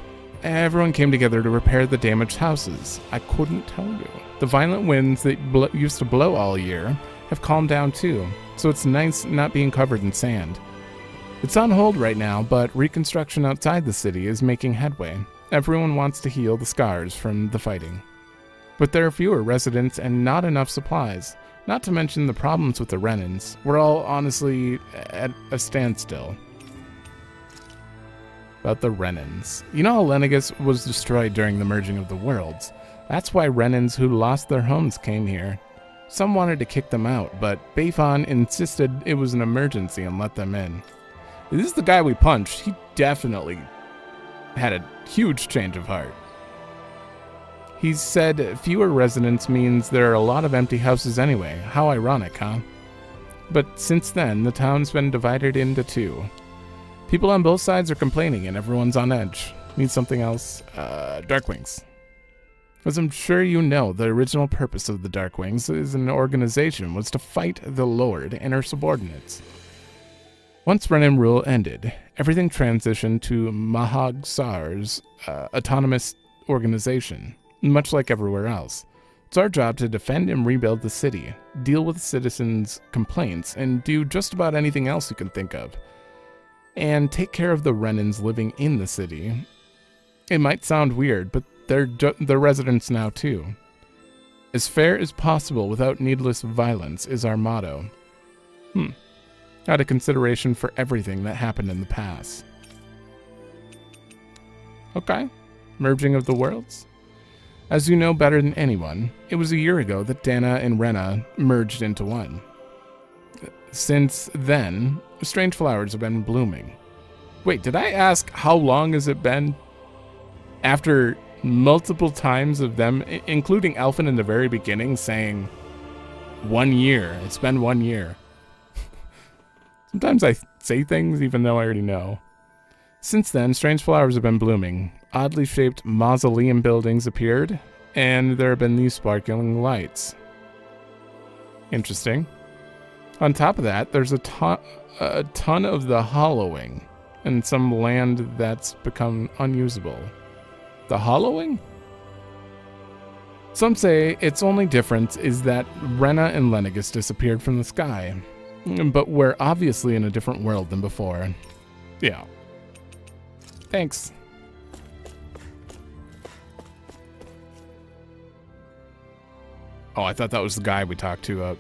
Everyone came together to repair the damaged houses. I couldn't tell you. The violent winds that used to blow all year have calmed down too, so it's nice not being covered in sand. It's on hold right now, but reconstruction outside the city is making headway. Everyone wants to heal the scars from the fighting. But there are fewer residents and not enough supplies, not to mention the problems with the Renans. We're all honestly at a standstill. About the Renans. You know how Lenegis was destroyed during the merging of the worlds? That's why Renans who lost their homes came here. Some wanted to kick them out, but Bayfon insisted it was an emergency and let them in. This is the guy we punched. He definitely had a huge change of heart. He said fewer residents means there are a lot of empty houses anyway. How ironic, huh? But since then, the town's been divided into two. People on both sides are complaining and everyone's on edge. Need something else? Darkwings. As I'm sure you know, the original purpose of the Darkwings as an organization was to fight the Lord and her subordinates. Once Renan rule ended, everything transitioned to Mahag Sar's autonomous organization, much like everywhere else. It's our job to defend and rebuild the city, deal with citizens' complaints, and do just about anything else you can think of. And take care of the Renans living in the city. It might sound weird, but they're residents now too. As fair as possible without needless violence is our motto. Out of consideration for everything that happened in the past. Okay. Merging of the worlds. As you know better than anyone, it was a year ago that Dana and Rena merged into one. Since then, strange flowers have been blooming. Wait, did I ask how long has it been? After multiple times of them, including Alphen in the very beginning, saying 1 year. It's been 1 year. Sometimes I say things even though I already know. Since then, strange flowers have been blooming. Oddly shaped mausoleum buildings appeared, and there have been these sparkling lights. Interesting. On top of that, there's a ton of the hollowing, and some land that's become unusable. The hollowing? Some say its only difference is that Rena and Lenegis disappeared from the sky, but we're obviously in a different world than before. Yeah. Thanks. Oh, I thought that was the guy we talked to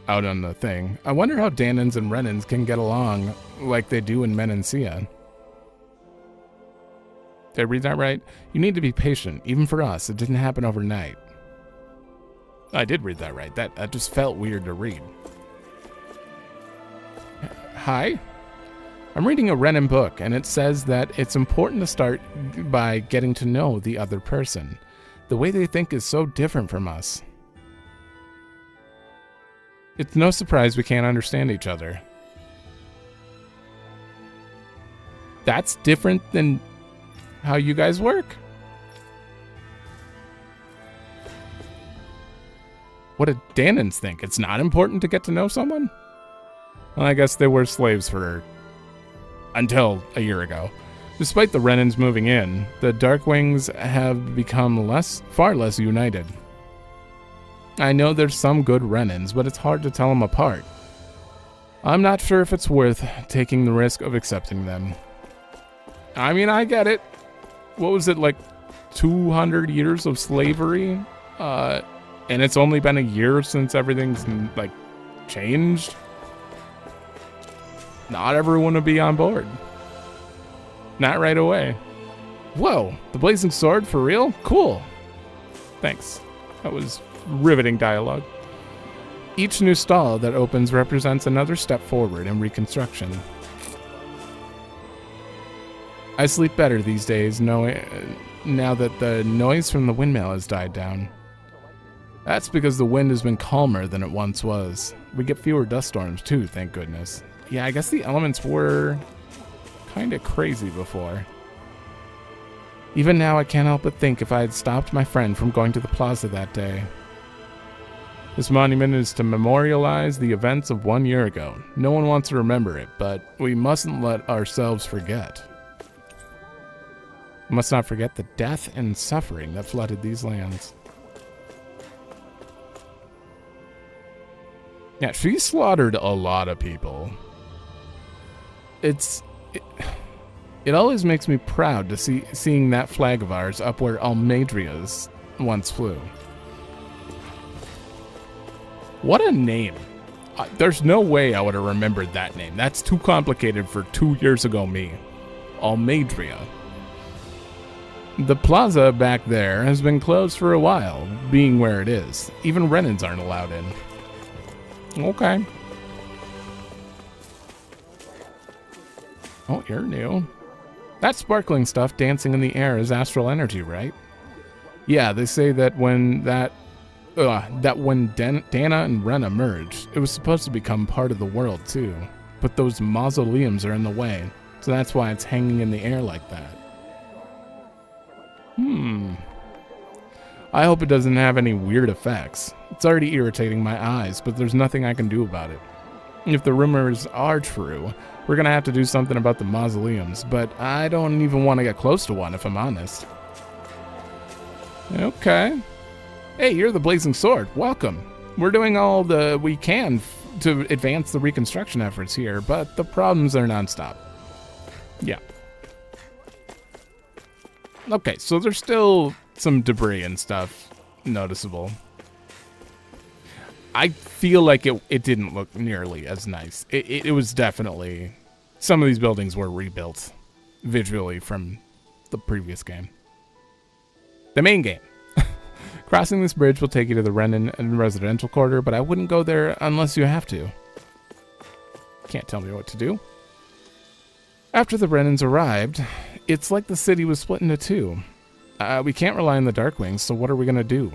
out on the thing. I wonder how Dahnans and Renans can get along like they do in Menancia. Did I read that right? You need to be patient, even for us. It didn't happen overnight. I did read that right. That just felt weird to read. Hi? I'm reading a Renan book, and it says that it's important to start by getting to know the other person. The way they think is so different from us. It's no surprise we can't understand each other. That's different than how you guys work? What do Dahnans think? It's not important to get to know someone? Well, I guess they were slaves for until a year ago. Despite the Renans moving in, the Darkwings have become far less united. I know there's some good Renans, but it's hard to tell them apart. I'm not sure if it's worth taking the risk of accepting them. I mean, I get it. What was it, like 200 years of slavery? And it's only been a year since everything's, like, changed? Not everyone would be on board. Not right away. Whoa, the blazing sword for real? Cool. Thanks. That was riveting dialogue. Each new stall that opens represents another step forward in reconstruction. I sleep better these days now that the noise from the windmill has died down. That's because the wind has been calmer than it once was. We get fewer dust storms too, thank goodness. Yeah, I guess the elements were kind of crazy before. Even now, I can't help but think if I had stopped my friend from going to the plaza that day. This monument is to memorialize the events of 1 year ago. No one wants to remember it, but we mustn't let ourselves forget. Must not forget the death and suffering that flooded these lands. Yeah, she slaughtered a lot of people. It always makes me proud to seeing that flag of ours up where Almedria's once flew. What a name. There's no way I would have remembered that name. That's too complicated for 2 years ago me. Almedria. The plaza back there has been closed for a while, being where it is. Even Renans aren't allowed in. Okay. Oh, you're new. That sparkling stuff dancing in the air is astral energy, right? Yeah, they say that when Dahna and Rena merged, it was supposed to become part of the world too. But those mausoleums are in the way, so that's why it's hanging in the air like that. I hope it doesn't have any weird effects. It's already irritating my eyes, but there's nothing I can do about it. If the rumors are true, we're gonna have to do something about the mausoleums, but I don't even want to get close to one if I'm honest. Okay. Hey, you're the Blazing Sword. Welcome. We're doing all we can to advance the reconstruction efforts here, but the problems are nonstop. Yeah. Okay, so there's still some debris and stuff noticeable. I feel like it didn't look nearly as nice. It was definitely... Some of these buildings were rebuilt visually from the previous game. The main game. Crossing this bridge will take you to the Renan and residential quarter, but I wouldn't go there unless you have to. Can't tell me what to do. After the Renans arrived, it's like the city was split into two. We can't rely on the Darkwings, so what are we gonna do?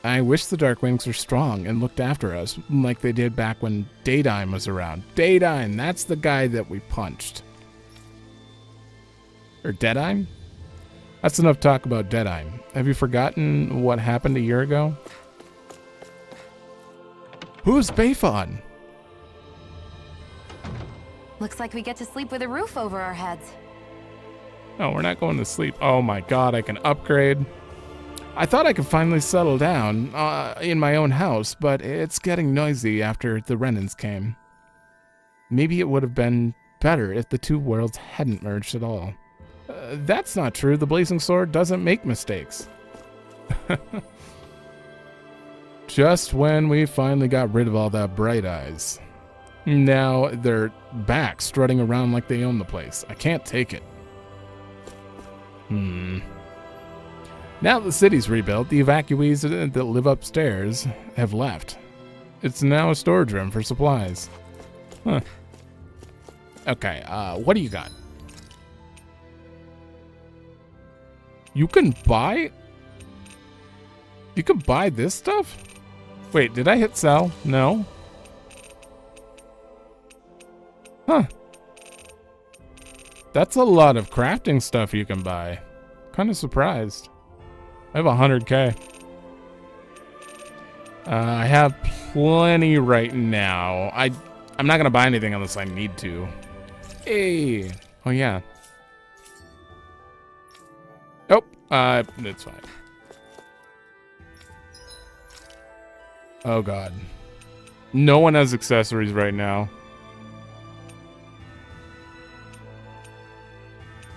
I wish the Darkwings were strong and looked after us, like they did back when Dahnan was around. Dahnan, that's the guy that we punched. Or Deadheim? That's enough talk about Deadheim. Have you forgotten what happened a year ago? Who's Bayfon? Looks like we get to sleep with a roof over our heads. No, we're not going to sleep. Oh my god, I can upgrade. I thought I could finally settle down in my own house, but it's getting noisy after the Renans came. Maybe it would have been better if the two worlds hadn't merged at all. That's not true. The Blazing Sword doesn't make mistakes. Just when we finally got rid of all that bright eyes. Now they're back strutting around like they own the place. I can't take it. Now the city's rebuilt, the evacuees that live upstairs have left. It's now a storage room for supplies. Huh. Okay, what do you got? You can buy? You can buy this stuff? Wait, did I hit sell? No. Huh. That's a lot of crafting stuff you can buy. Kind of surprised. I have 100k. I have plenty right now. I'm not gonna buy anything unless I need to. Hey. Oh yeah. Nope. It's fine. Oh god. No one has accessories right now.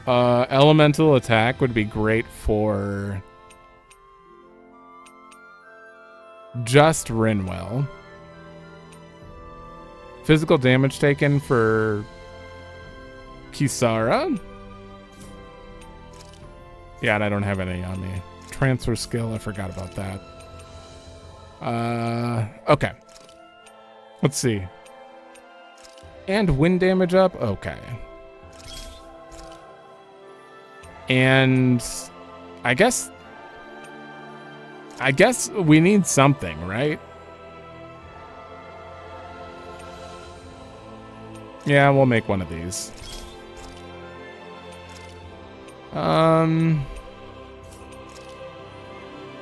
Elemental attack would be great for just Rinwell. Physical damage taken for Kisara. Yeah, and I don't have any on me. Transfer skill, I forgot about that. Okay. Let's see. And wind damage up? Okay. And I guess we need something, right? Yeah, we'll make one of these.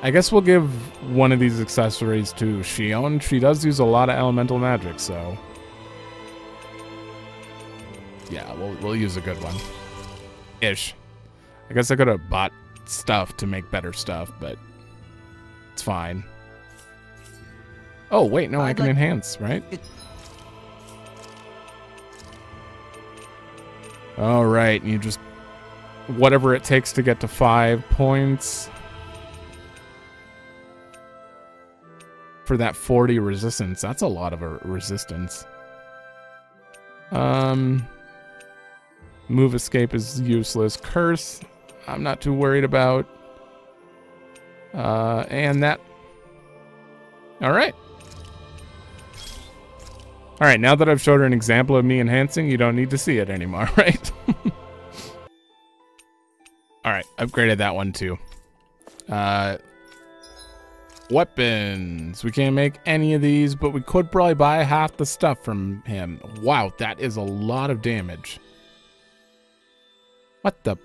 I guess we'll give one of these accessories to Shion. She does use a lot of elemental magic, so yeah, we'll use a good one. Ish. I guess I could have bought stuff to make better stuff, but it's fine. Oh, wait, no, I can enhance, right? All right, and you just... whatever it takes to get to 5 points. For that 40 resistance. That's a lot of a resistance. Move escape is useless. Curse, I'm not too worried about. And that... Alright. Alright, now that I've showed her an example of me enhancing, you don't need to see it anymore, right? Alright, upgraded that one too. Weapons. We can't make any of these, but we could probably buy half the stuff from him. Wow, that is a lot of damage. What the...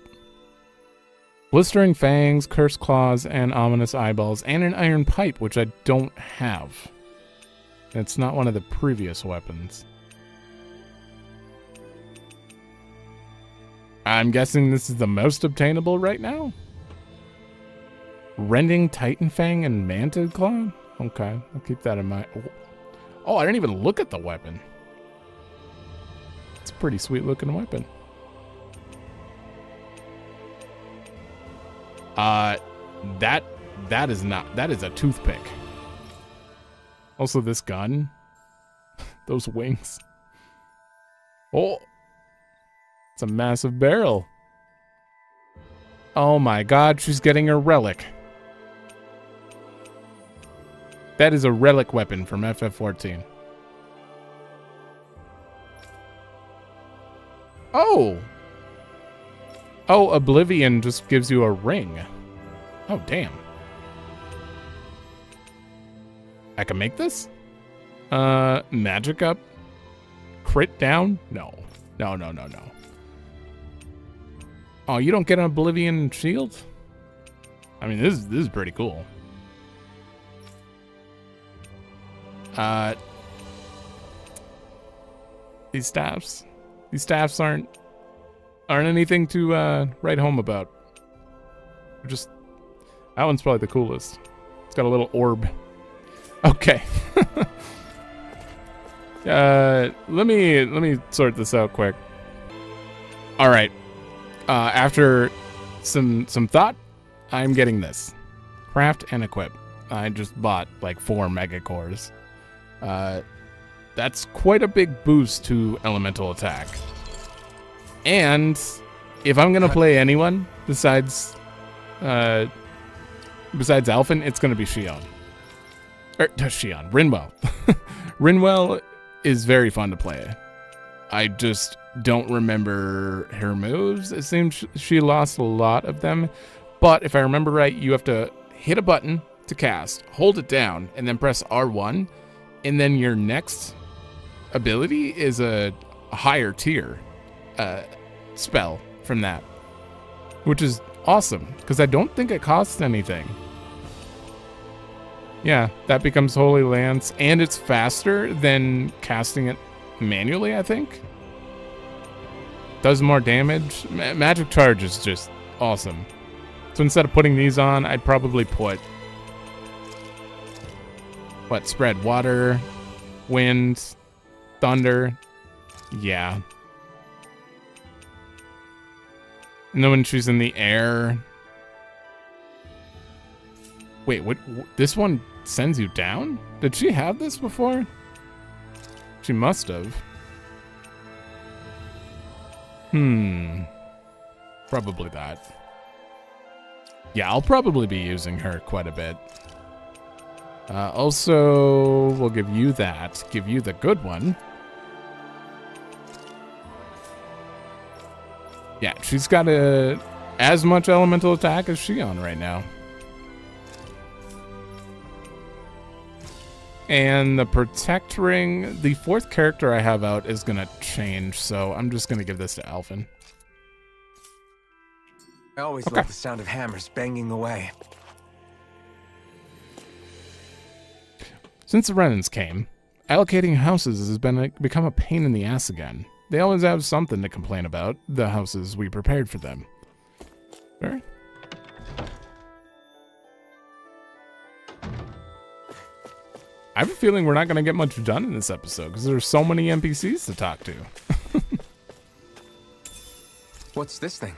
Blistering fangs, cursed claws, and ominous eyeballs, and an iron pipe, which I don't have. It's not one of the previous weapons. I'm guessing this is the most obtainable right now? Rending Titan Fang and Mantid Claw? Okay, I'll keep that in mind. Oh, I didn't even look at the weapon. It's a pretty sweet looking weapon. That is a toothpick. Also this gun. Those wings. Oh, it's a massive barrel. Oh my god, she's getting a relic. That is a relic weapon from FF14. Oh! Oh, Oblivion just gives you a ring. Oh, damn. I can make this? Magic up? Crit down? No. No, no, no, no. Oh, you don't get an Oblivion shield? I mean, this is pretty cool. These staffs aren't anything to write home about. Just that one's probably the coolest. It's got a little orb. Okay. Let me sort this out quick. All right. After some thought, I'm getting this. Craft and equip. I just bought like 4 mega cores. That's quite a big boost to elemental attack. And if I'm gonna play anyone besides Alphen, it's gonna be Xion. Rinwell. Rinwell is very fun to play. I just don't remember her moves. It seems she lost a lot of them. But if I remember right, you have to hit a button to cast, hold it down, and then press R1. And then your next ability is a higher tier spell from that. Which is awesome, because I don't think it costs anything. Yeah, that becomes Holy Lance, and it's faster than casting it manually, I think. Does more damage. Magic Charge is just awesome. So instead of putting these on, I'd probably put... what, spread water, wind, thunder. Yeah. And then when she's in the air... Wait, what? This one sends you down? Did she have this before? She must have. Probably that. Yeah, I'll probably be using her quite a bit. Also, we'll give you that. Give you the good one. Yeah, she's got as much elemental attack as Xion right now. And the Protect Ring, the 4th character I have out is going to change, so I'm just going to give this to Alphen. I always love the sound of hammers banging away. Since the Renans came, allocating houses has become a pain in the ass again. They always have something to complain about, the houses we prepared for them. Sure. I have a feeling we're not going to get much done in this episode because there's so many NPCs to talk to. What's this thing?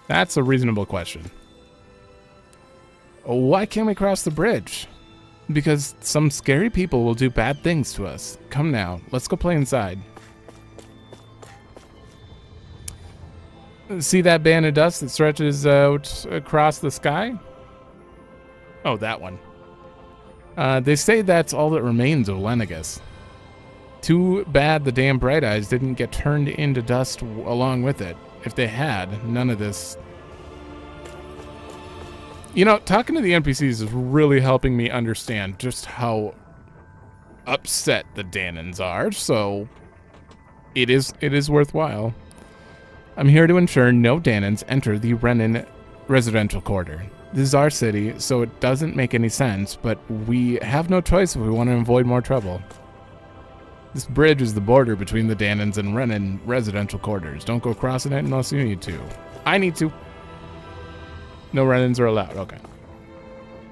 That's a reasonable question. Why can't we cross the bridge? Because some scary people will do bad things to us. Come now, let's go play inside. See that band of dust that stretches out across the sky? Oh, that one. They say that's all that remains of Lenegus. Too bad the damn Bright Eyes didn't get turned into dust along with it. If they had, none of this... You know, talking to the NPCs is really helping me understand just how upset the Dahnans are, so it is worthwhile. I'm here to ensure no Dahnans enter the Renan residential quarter. This is our city, so it doesn't make any sense, but we have no choice if we want to avoid more trouble. This bridge is the border between the Dahnans and Renan residential quarters. Don't go crossing it unless you need to. I need to. No Renans are allowed. Okay.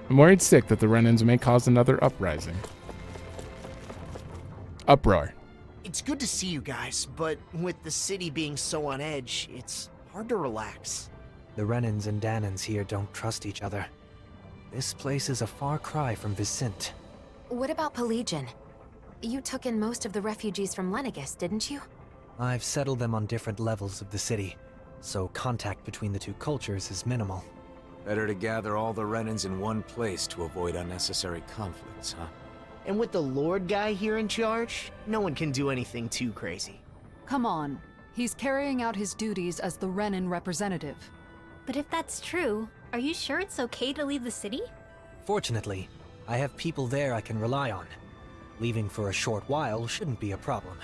I'm worried sick that the Renans may cause another uprising. Uproar. It's good to see you guys, but with the city being so on edge, it's hard to relax. The Renans and Dahnans here don't trust each other. This place is a far cry from Vicent. What about Pelagian? You took in most of the refugees from Lenegus, didn't you? I've settled them on different levels of the city, so contact between the two cultures is minimal. Better to gather all the Renans in one place to avoid unnecessary conflicts, huh? And with the Lord guy here in charge, no one can do anything too crazy. Come on. He's carrying out his duties as the Renan representative. But if that's true, are you sure it's okay to leave the city? Fortunately, I have people there I can rely on. Leaving for a short while shouldn't be a problem.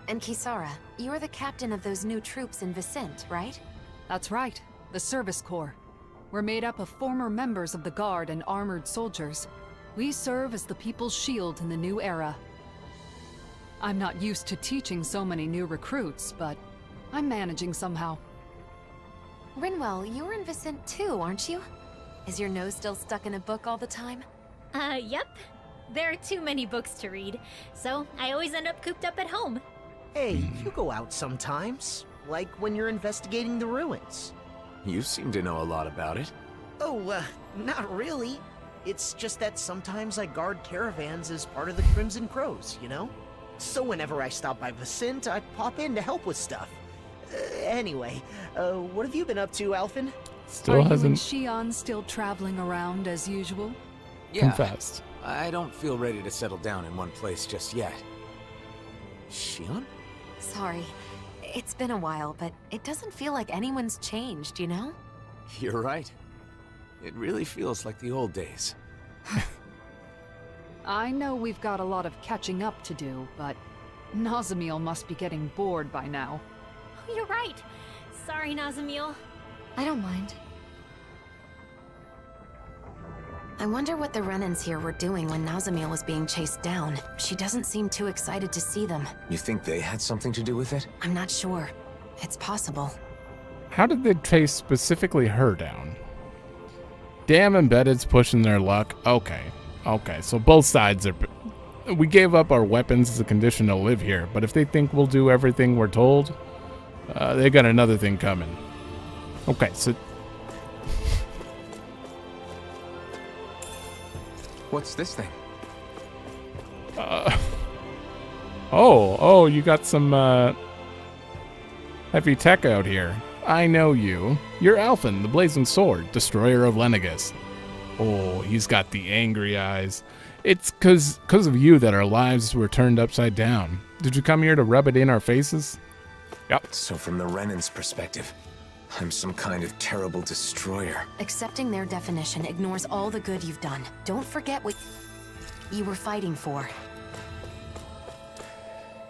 And Kisara, you're the captain of those new troops in Vicent, right? That's right. The Service Corps. We're made up of former members of the Guard and armored soldiers. We serve as the people's shield in the new era. I'm not used to teaching so many new recruits, but I'm managing somehow. Rinwell, you're in Vicent too, aren't you? Is your nose still stuck in a book all the time? Yep. There are too many books to read, so I always end up cooped up at home. Hey, you go out sometimes, like when you're investigating the ruins. You seem to know a lot about it. Oh, not really. It's just that sometimes I guard caravans as part of the Crimson Crows, you know? So whenever I stop by Vicent, I pop in to help with stuff. Anyway, what have you been up to, Alphen? Still Are hasn't you and Xion still traveling around as usual? Yeah, confessed. I don't feel ready to settle down in one place just yet. Xion? Sorry. It's been a while, but it doesn't feel like anyone's changed, you know? You're right. It really feels like the old days. I know we've got a lot of catching up to do, but Nazamil must be getting bored by now. Oh, you're right. Sorry, Nazamil. I don't mind. I wonder what the Renans here were doing when Nazamil was being chased down. She doesn't seem too excited to see them. You think they had something to do with it? I'm not sure. It's possible. How did they chase specifically her down? Damn embedded's pushing their luck. Okay. Okay, so both sides are... We gave up our weapons as a condition to live here, but if they think we'll do everything we're told, they got another thing coming. Okay, so... What's this thing? Oh, you got some, heavy tech out here. I know you. You're Alphen, the Blazing Sword, destroyer of Lenegus. Oh, he's got the angry eyes. It's 'cause of you that our lives were turned upside down. Did you come here to rub it in our faces? Yep. So from the Renan's perspective, I'm some kind of terrible destroyer. Accepting their definition ignores all the good you've done. Don't forget what you were fighting for.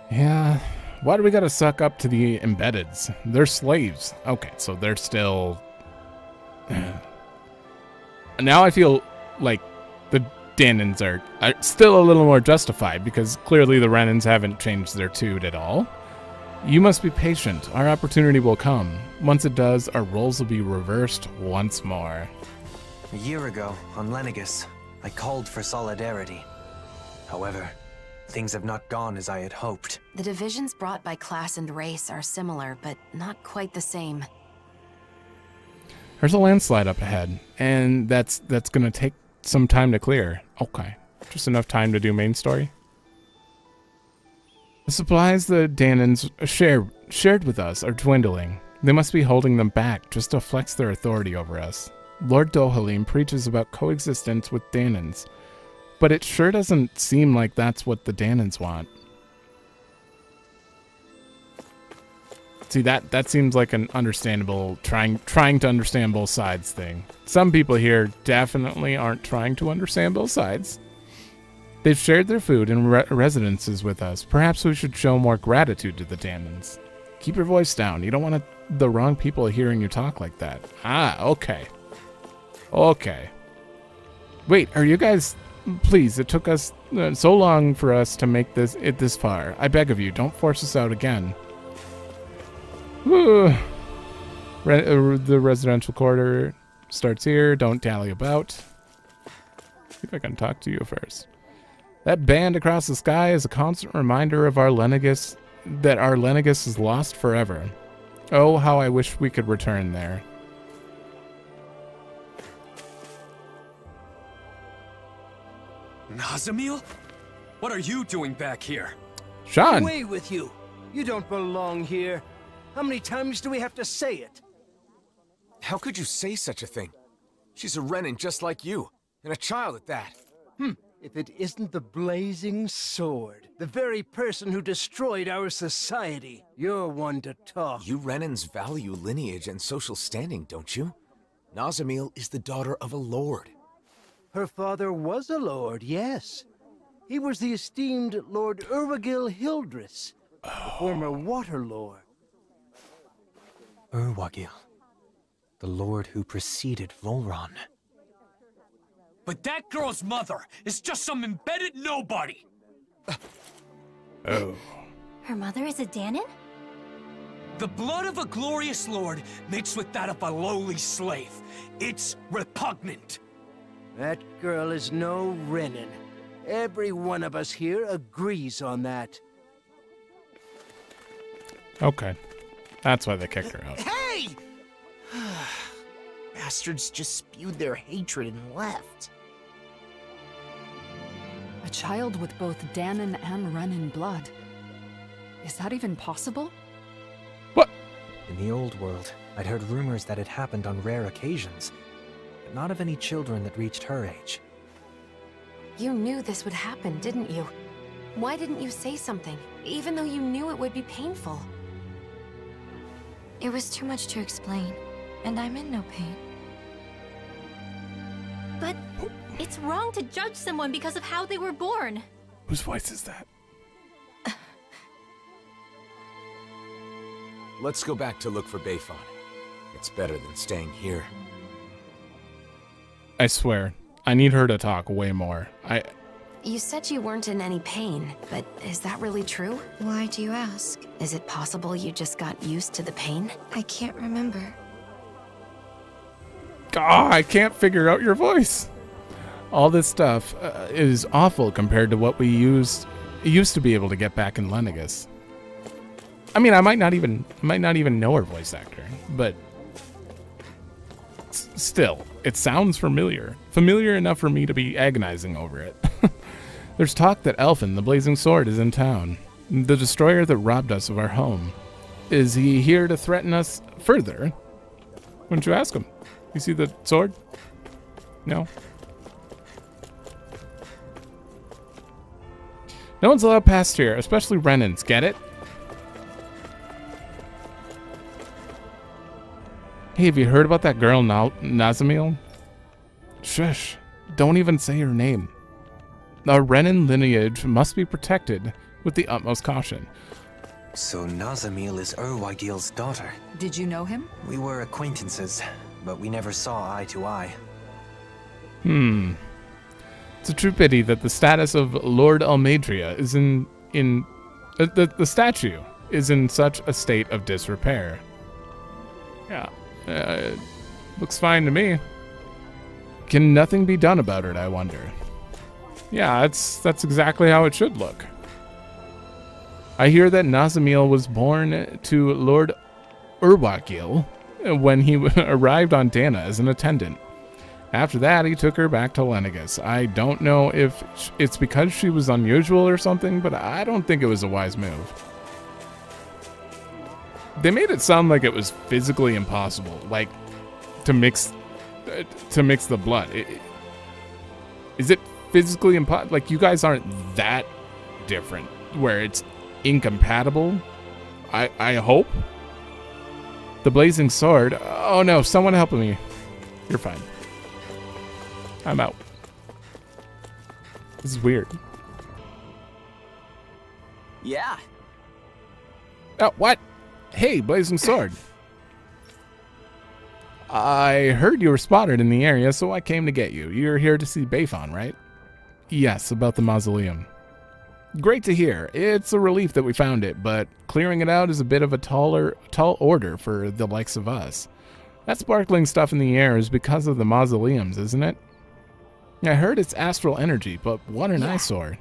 Yeah. Why do we gotta suck up to the embeddeds? They're slaves. Okay, so they're still... Now I feel like the Dahnans are still a little more justified, because clearly the Renans haven't changed their tune at all. You must be patient. Our opportunity will come. Once it does, our roles will be reversed once more. A year ago, on Lenegus, I called for solidarity. However, things have not gone as I had hoped. The divisions brought by class and race are similar, but not quite the same. There's a landslide up ahead, and that's gonna take some time to clear. Okay, just enough time to do main story. The supplies the Dahnans shared with us are dwindling. They must be holding them back just to flex their authority over us. Lord Dohalim preaches about coexistence with Dahnans, but it sure doesn't seem like that's what the Dahnans want. See, that seems like an understandable, trying to understand both sides thing. Some people here definitely aren't trying to understand both sides. They've shared their food and residences with us. Perhaps we should show more gratitude to the Dahnans. Keep your voice down. You don't want the wrong people hearing you talk like that. Ah, okay. Okay. Wait, are you guys... Please, it took us so long for us to make it this far. I beg of you, don't force us out again. The residential quarter starts here. Don't dally about. See if I can talk to you first. That band across the sky is a constant reminder of our Lenegus, that our Lenegus is lost forever. Oh, how I wish we could return there. Nazamil? What are you doing back here? Sean! Away with you! You don't belong here. How many times do we have to say it? How could you say such a thing? She's a Renan just like you, and a child at that. If it isn't the blazing sword, the very person who destroyed our society, you're one to talk. You Renans value lineage and social standing, don't you? Nazamil is the daughter of a lord. Her father was a lord, yes. He was the esteemed Lord Urwagil Hildress, the former water lord. Urwagil, the lord who preceded Volron. But that girl's mother is just some embedded nobody! Oh. Her mother is a Dahnan? The blood of a glorious lord mixed with that of a lowly slave. It's repugnant. That girl is no Renan. Every one of us here agrees on that. Okay. That's why they kicked her out. Hey! Bastards just spewed their hatred and left. A child with both Dahnan and Renan blood. Is that even possible? What? In the old world, I'd heard rumors that it happened on rare occasions, but not of any children that reached her age. You knew this would happen, didn't you? Why didn't you say something, even though you knew it would be painful? It was too much to explain, and I'm in no pain. But it's wrong to judge someone because of how they were born. Whose voice is that? Let's go back to look for Bayfon. It's better than staying here. I swear, I need her to talk way more. You said you weren't in any pain, but is that really true? Why do you ask? Is it possible you just got used to the pain? I can't remember. God, I can't figure out your voice. All this stuff is awful compared to what we used to be able to get back in Lenegus. I mean, I might not even know her voice actor, but still, it sounds familiar enough for me to be agonizing over it. There's talk that Alphen, the Blazing Sword, is in town, the destroyer that robbed us of our home. Is he here to threaten us further? Why don't you ask him? You see the sword? No. No one's allowed past here, especially Renans. Get it? Hey, have you heard about that girl, Nazamil? Shush. Don't even say her name. Our Renan lineage must be protected with the utmost caution. So Nazamil is Urwagil's daughter. Did you know him? We were acquaintances, but we never saw eye to eye. It's a true pity that the status of Lord Almadria is the statue is in such a state of disrepair. Yeah, looks fine to me. Can nothing be done about it, I wonder? Yeah, that's exactly how it should look. I hear that Nazamil was born to Lord Urwagil when he arrived on Dahnan as an attendant. After that, he took her back to Lenegis. I don't know if it's because she was unusual or something, but I don't think it was a wise move. They made it sound like it was physically impossible, like to mix the blood. Is it physically impossible? Like, you guys aren't that different where it's incompatible? I hope. The blazing sword. Oh no, someone help me. You're fine. I'm out. This is weird. Yeah. Oh, what? Hey, blazing sword. I heard you were spotted in the area, so I came to get you. You're here to see Bayfon, right? Yes, about the mausoleum. Great to hear. It's a relief that we found it, but clearing it out is a bit of a tall order for the likes of us. That sparkling stuff in the air is because of the mausoleums, isn't it? I heard it's astral energy, but what an eyesore.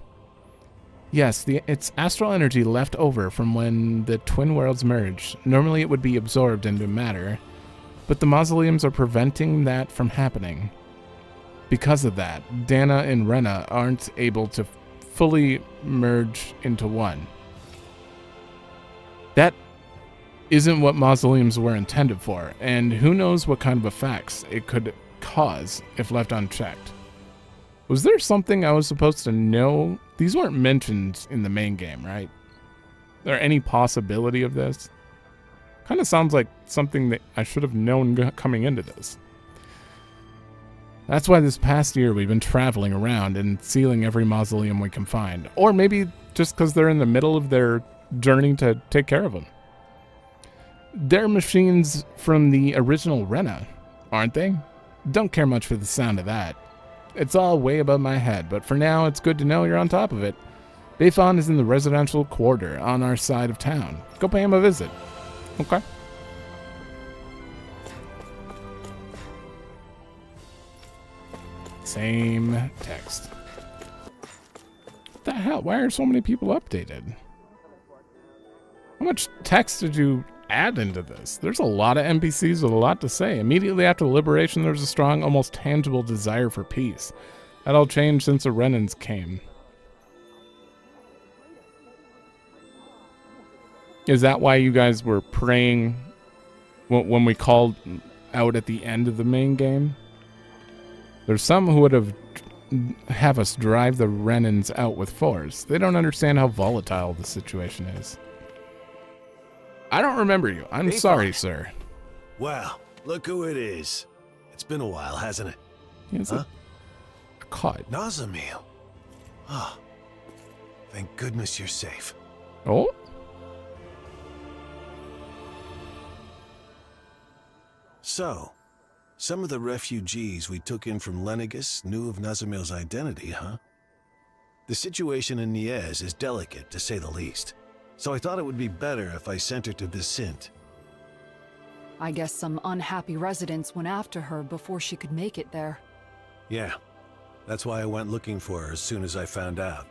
Yes, it's astral energy left over from when the twin worlds merged. Normally it would be absorbed into matter, but the mausoleums are preventing that from happening. Because of that, Dahnan and Rena aren't able to fully merge into one. That isn't what mausoleums were intended for, and who knows what kind of effects it could cause if left unchecked. Was there something I was supposed to know? These weren't mentioned in the main game, right? Is there any possibility of this? Kind of sounds like something that I should have known coming into this. That's why this past year we've been traveling around and sealing every mausoleum we can find. Or maybe just because they're in the middle of their journey to take care of them. They're machines from the original Rena, aren't they? Don't care much for the sound of that. It's all way above my head, but for now it's good to know you're on top of it. Bayfon is in the residential quarter on our side of town. Go pay him a visit. Okay. Same text. What the hell? Why are so many people updated? How much text did you add into this? There's a lot of NPCs with a lot to say. Immediately after the liberation, there was a strong, almost tangible desire for peace. That all changed since the Renans came. Is that why you guys were praying when we called out at the end of the main game? There's some who would have us drive the Renans out with force. They don't understand how volatile the situation is. I don't remember you. I'm sorry, sir. Wow, look who it is. It's been a while, hasn't it? Yes, a cod. Nazamil. Ah, thank goodness you're safe. Oh? So, some of the refugees we took in from Lenegis knew of Nazamil's identity, huh? The situation in Niez is delicate, to say the least. So I thought it would be better if I sent her to Vicente. I guess some unhappy residents went after her before she could make it there. Yeah, that's why I went looking for her as soon as I found out.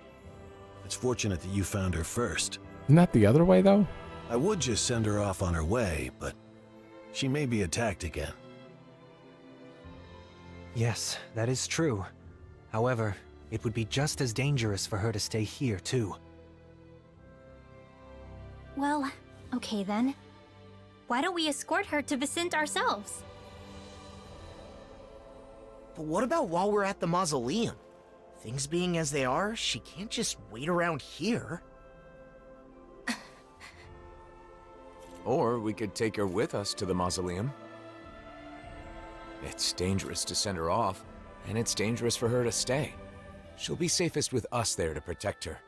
It's fortunate that you found her first. Isn't that the other way, though? I would just send her off on her way, but she may be attacked again. Yes, that is true. However, it would be just as dangerous for her to stay here, too. Well, okay then. Why don't we escort her to Vicente ourselves? But what about while we're at the mausoleum? Things being as they are, she can't just wait around here. Or we could take her with us to the mausoleum. It's dangerous to send her off, and it's dangerous for her to stay. She'll be safest with us there to protect her.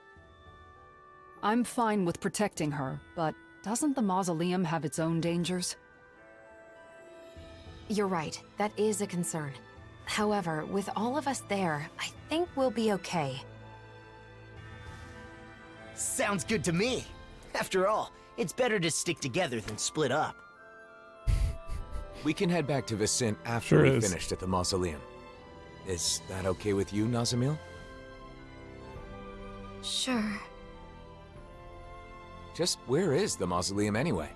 I'm fine with protecting her, but doesn't the mausoleum have its own dangers? You're right, that is a concern. However, with all of us there, I think we'll be okay. Sounds good to me. After all, It's better to stick together than split up. We can head back to Vicent after Sure we is. finished at the mausoleum. Is that okay with you, Nazamil? Sure. Just where is the mausoleum anyway?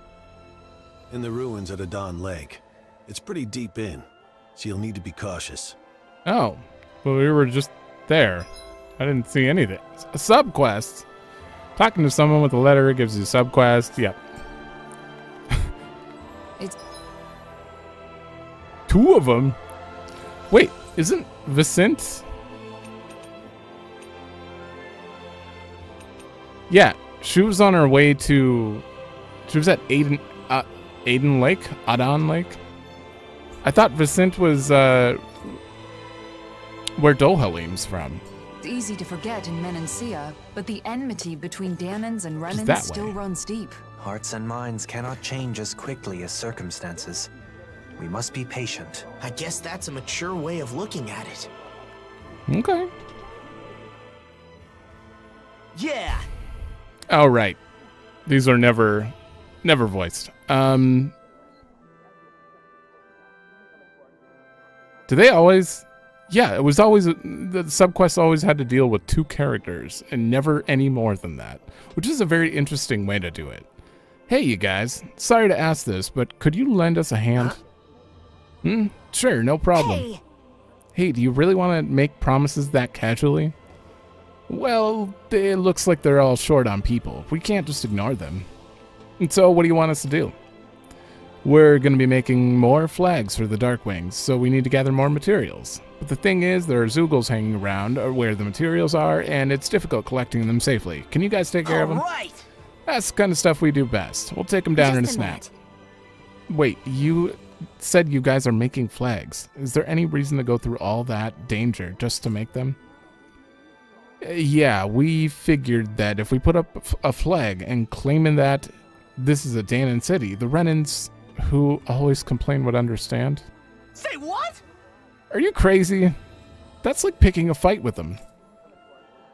In the ruins at Adon Lake. It's pretty deep in, so you'll need to be cautious. Oh, well, we were just there. I didn't see anything. A subquest. Talking to someone with a letter gives you a subquest. Yep. It's 2 of them. Wait, isn't Vicent? Yeah, she was on her way to. She was at Adon Lake, Adon Lake. I thought Vicent was where Dohalim's from. It's easy to forget in Menancia, but the enmity between Dahnans and Just Renans that still way. runs deep. Hearts and minds cannot change as quickly as circumstances. We must be patient. I guess that's a mature way of looking at it. Okay. Yeah! Oh, right. These are never voiced. Do they always? Yeah, it was always, the subquests always had to deal with 2 characters and never any more than that, which is a very interesting way to do it. Hey, you guys, sorry to ask this, but could you lend us a hand? Huh? Sure, no problem. Hey, do you really want to make promises that casually? Well, it looks like they're all short on people. We can't just ignore them. And so, what do you want us to do? We're going to be making more flags for the Darkwings, so we need to gather more materials. But the thing is, there are Zoogles hanging around where the materials are, and it's difficult collecting them safely. Can you guys take care of them? Right. That's the kind of stuff we do best. We'll take them down in a snap. Wait, you said you guys are making flags. Is there any reason to go through all that danger just to make them? Yeah, we figured that if we put up a flag and claiming that this is a Dahnan city, the Renans who always complain would understand. Say what? Are you crazy? That's like picking a fight with them.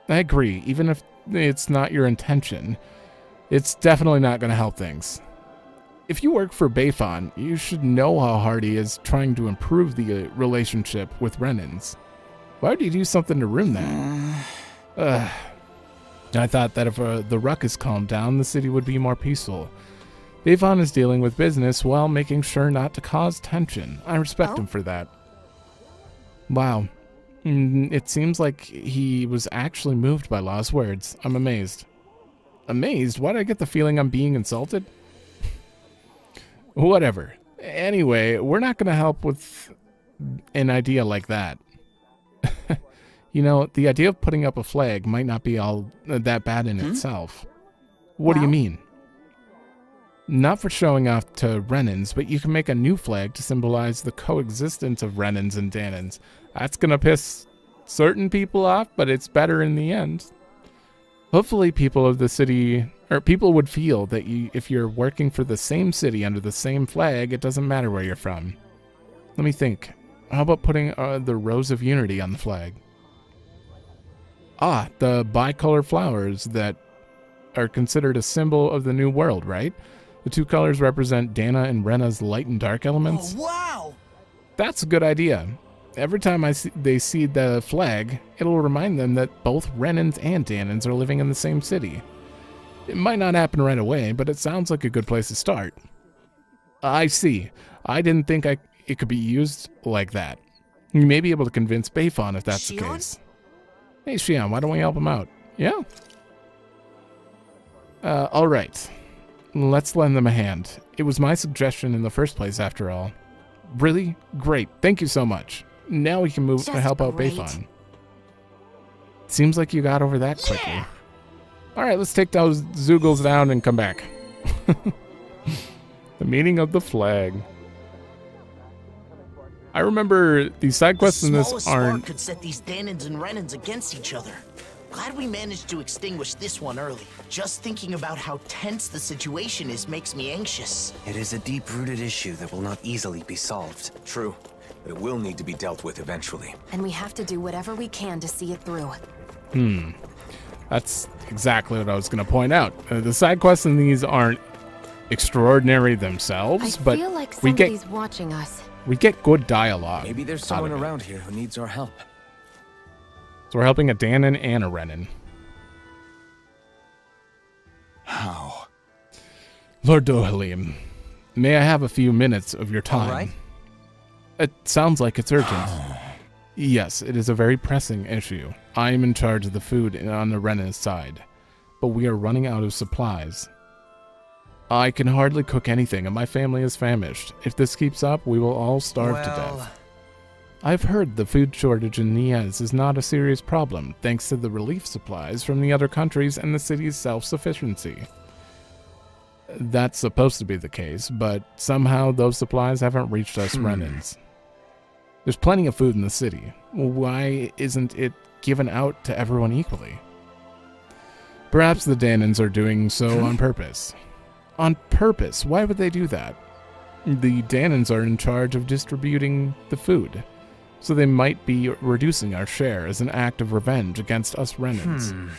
I agree, even if it's not your intention. It's definitely not going to help things. If you work for Bayfon, you should know how hard he is trying to improve the relationship with Renans. Why would you do something to ruin that? I thought that if the ruckus calmed down, the city would be more peaceful. Bayfon is dealing with business while making sure not to cause tension. I respect him for that. Wow. It seems like he was actually moved by Law's words. I'm amazed. Amazed? Why did I get the feeling I'm being insulted? Whatever. Anyway, we're not going to help with an idea like that. You know, the idea of putting up a flag might not be all that bad in itself. What do you mean? Not for showing off to Renans, but you can make a new flag to symbolize the coexistence of Renans and Dahnans. That's going to piss certain people off, but it's better in the end. Hopefully people of the city, or people would feel that if you're working for the same city under the same flag, it doesn't matter where you're from. Let me think. How about putting the Rose of Unity on the flag? Ah, the bicolor flowers that are considered a symbol of the new world, right? The 2 colors represent Dana and Rena's light and dark elements. Oh, wow! That's a good idea. Every time they see the flag, it'll remind them that both Renans and Dahnans are living in the same city. It might not happen right away, but it sounds like a good place to start. I see. I didn't think it could be used like that. You may be able to convince Bayfon if that's the case. Hey, Xian, why don't we help him out? Yeah? Alright. Let's lend them a hand. It was my suggestion in the first place, after all. Really? Great. Thank you so much. Now we can move to help out Bayfon. Seems like you got over that quickly. Yeah. Alright, let's take those Zoogles down and come back. The meaning of the flag. I remember these side quests in this aren't... could set these Dahnans and Renans against each other. Glad we managed to extinguish this one early. Just thinking about how tense the situation is makes me anxious. It is a deep-rooted issue that will not easily be solved. True, but it will need to be dealt with eventually. And we have to do whatever we can to see it through. That's exactly what I was going to point out. The side quests in these aren't extraordinary themselves, I but feel like we somebody's watching us. get good dialogue. Maybe there's out someone of it. around here who needs our help. So we're helping a Dahnan and a Renan. How? Lord Dohalim, may I have a few minutes of your time? All right. It sounds like it's urgent. Yes, it is a very pressing issue. I am in charge of the food on the Renan's side, but we are running out of supplies. I can hardly cook anything, and my family is famished. If this keeps up, we will all starve to death. I've heard the food shortage in Niez is not a serious problem, thanks to the relief supplies from the other countries and the city's self-sufficiency. That's supposed to be the case, but somehow those supplies haven't reached us Renans. There's plenty of food in the city. Why isn't it given out to everyone equally? Perhaps the Dahnans are doing so on purpose. On purpose? Why would they do that? The Dahnans are in charge of distributing the food, so they might be reducing our share as an act of revenge against us Renans.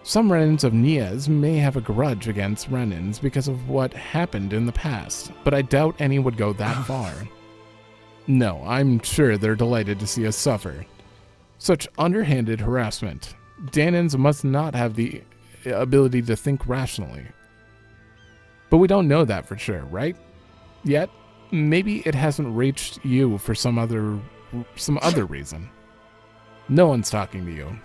Some Renans of Niez may have a grudge against Renans because of what happened in the past, but I doubt any would go that far. No, I'm sure they're delighted to see us suffer such underhanded harassment. Dahnans must not have the ability to think rationally. But we don't know that for sure, right? Yet, maybe it hasn't reached you for some other reason. No one's talking to you.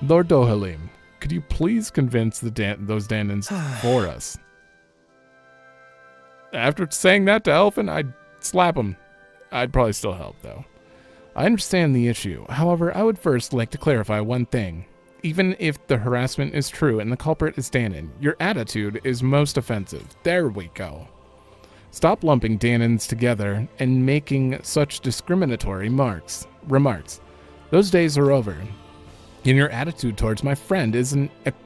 Lord Dohalim, could you please convince those Dahnans for us? After saying that to Alphen, I'd slap him. I'd probably still help, though. I understand the issue. However, I would first like to clarify one thing. Even if the harassment is true and the culprit is Dahnan, your attitude is most offensive. There we go. Stop lumping Dahnans together and making such discriminatory remarks. Those days are over. And your attitude towards my friend is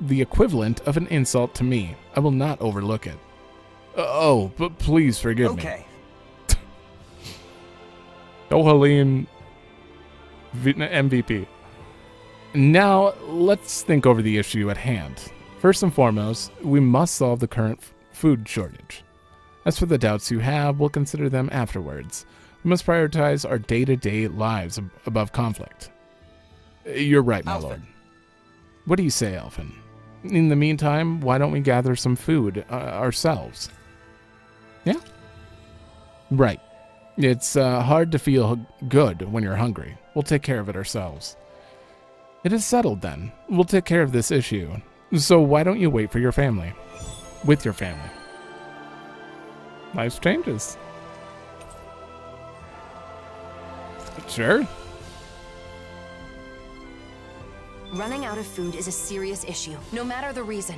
the equivalent of an insult to me. I will not overlook it. Oh, but please forgive me. Dohalim MVP. Now, let's think over the issue at hand. First and foremost, we must solve the current food shortage. As for the doubts you have, we'll consider them afterwards. We must prioritize our day-to-day lives above conflict. You're right, my lord. What do you say, Alphen? In the meantime, why don't we gather some food ourselves? Yeah? Right. It's hard to feel good when you're hungry. We'll take care of it ourselves. It is settled then. We'll take care of this issue. So why don't you wait for your family? With your family. Life changes. Sure. Running out of food is a serious issue, no matter the reason.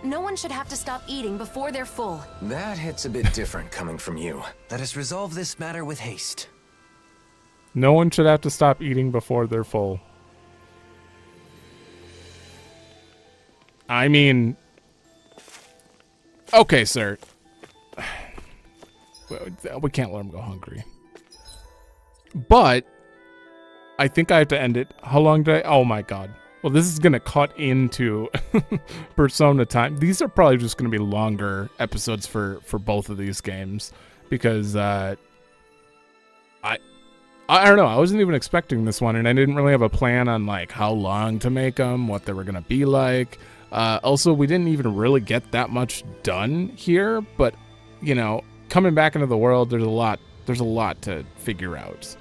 No one should have to stop eating before they're full. That hits a bit different coming from you. Let us resolve this matter with haste. No one should have to stop eating before they're full. I mean... Okay, sir. We can't let him go hungry. But... I think I have to end it. How long did I... Oh my god. Well, this is going to cut into Persona time. These are probably just going to be longer episodes for both of these games. Because, I don't know. I wasn't even expecting this one. And I didn't really have a plan on, like, how long to make them. What they were going to be like. Also, we didn't even really get that much done here. But, you know, coming back into the world, there's a lot to figure out.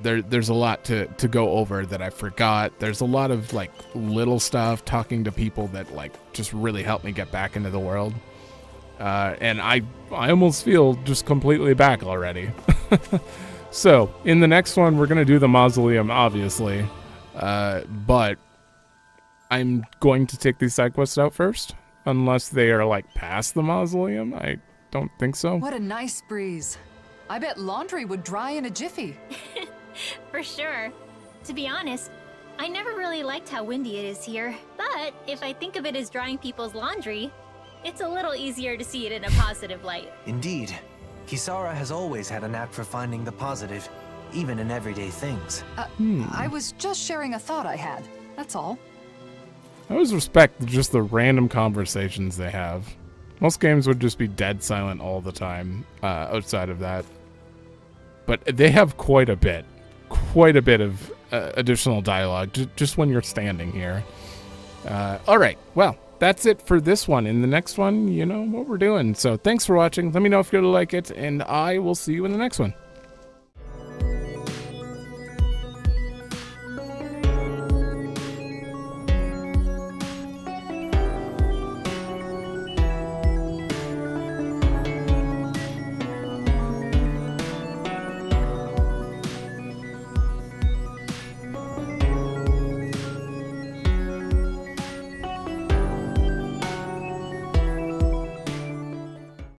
There's a lot to go over that I forgot. There's a lot of like little stuff, talking to people that like just really helped me get back into the world. And I almost feel just completely back already. So in the next one, we're going to do the mausoleum, obviously. But I'm going to take these side quests out first, unless they are like past the mausoleum. I don't think so. What a nice breeze. I bet laundry would dry in a jiffy. For sure. To be honest, I never really liked how windy it is here, but if I think of it as drying people's laundry, it's a little easier to see it in a positive light. Indeed. Kisara has always had a knack for finding the positive, even in everyday things. I was just sharing a thought I had, that's all. I always respect just the random conversations they have. Most games would just be dead silent all the time, outside of that. But they have quite a bit of additional dialogue just when you're standing here. Alright, well, that's it for this one. In the next one, you know what we're doing. So thanks for watching. Let me know if you like it, and I will see you in the next one.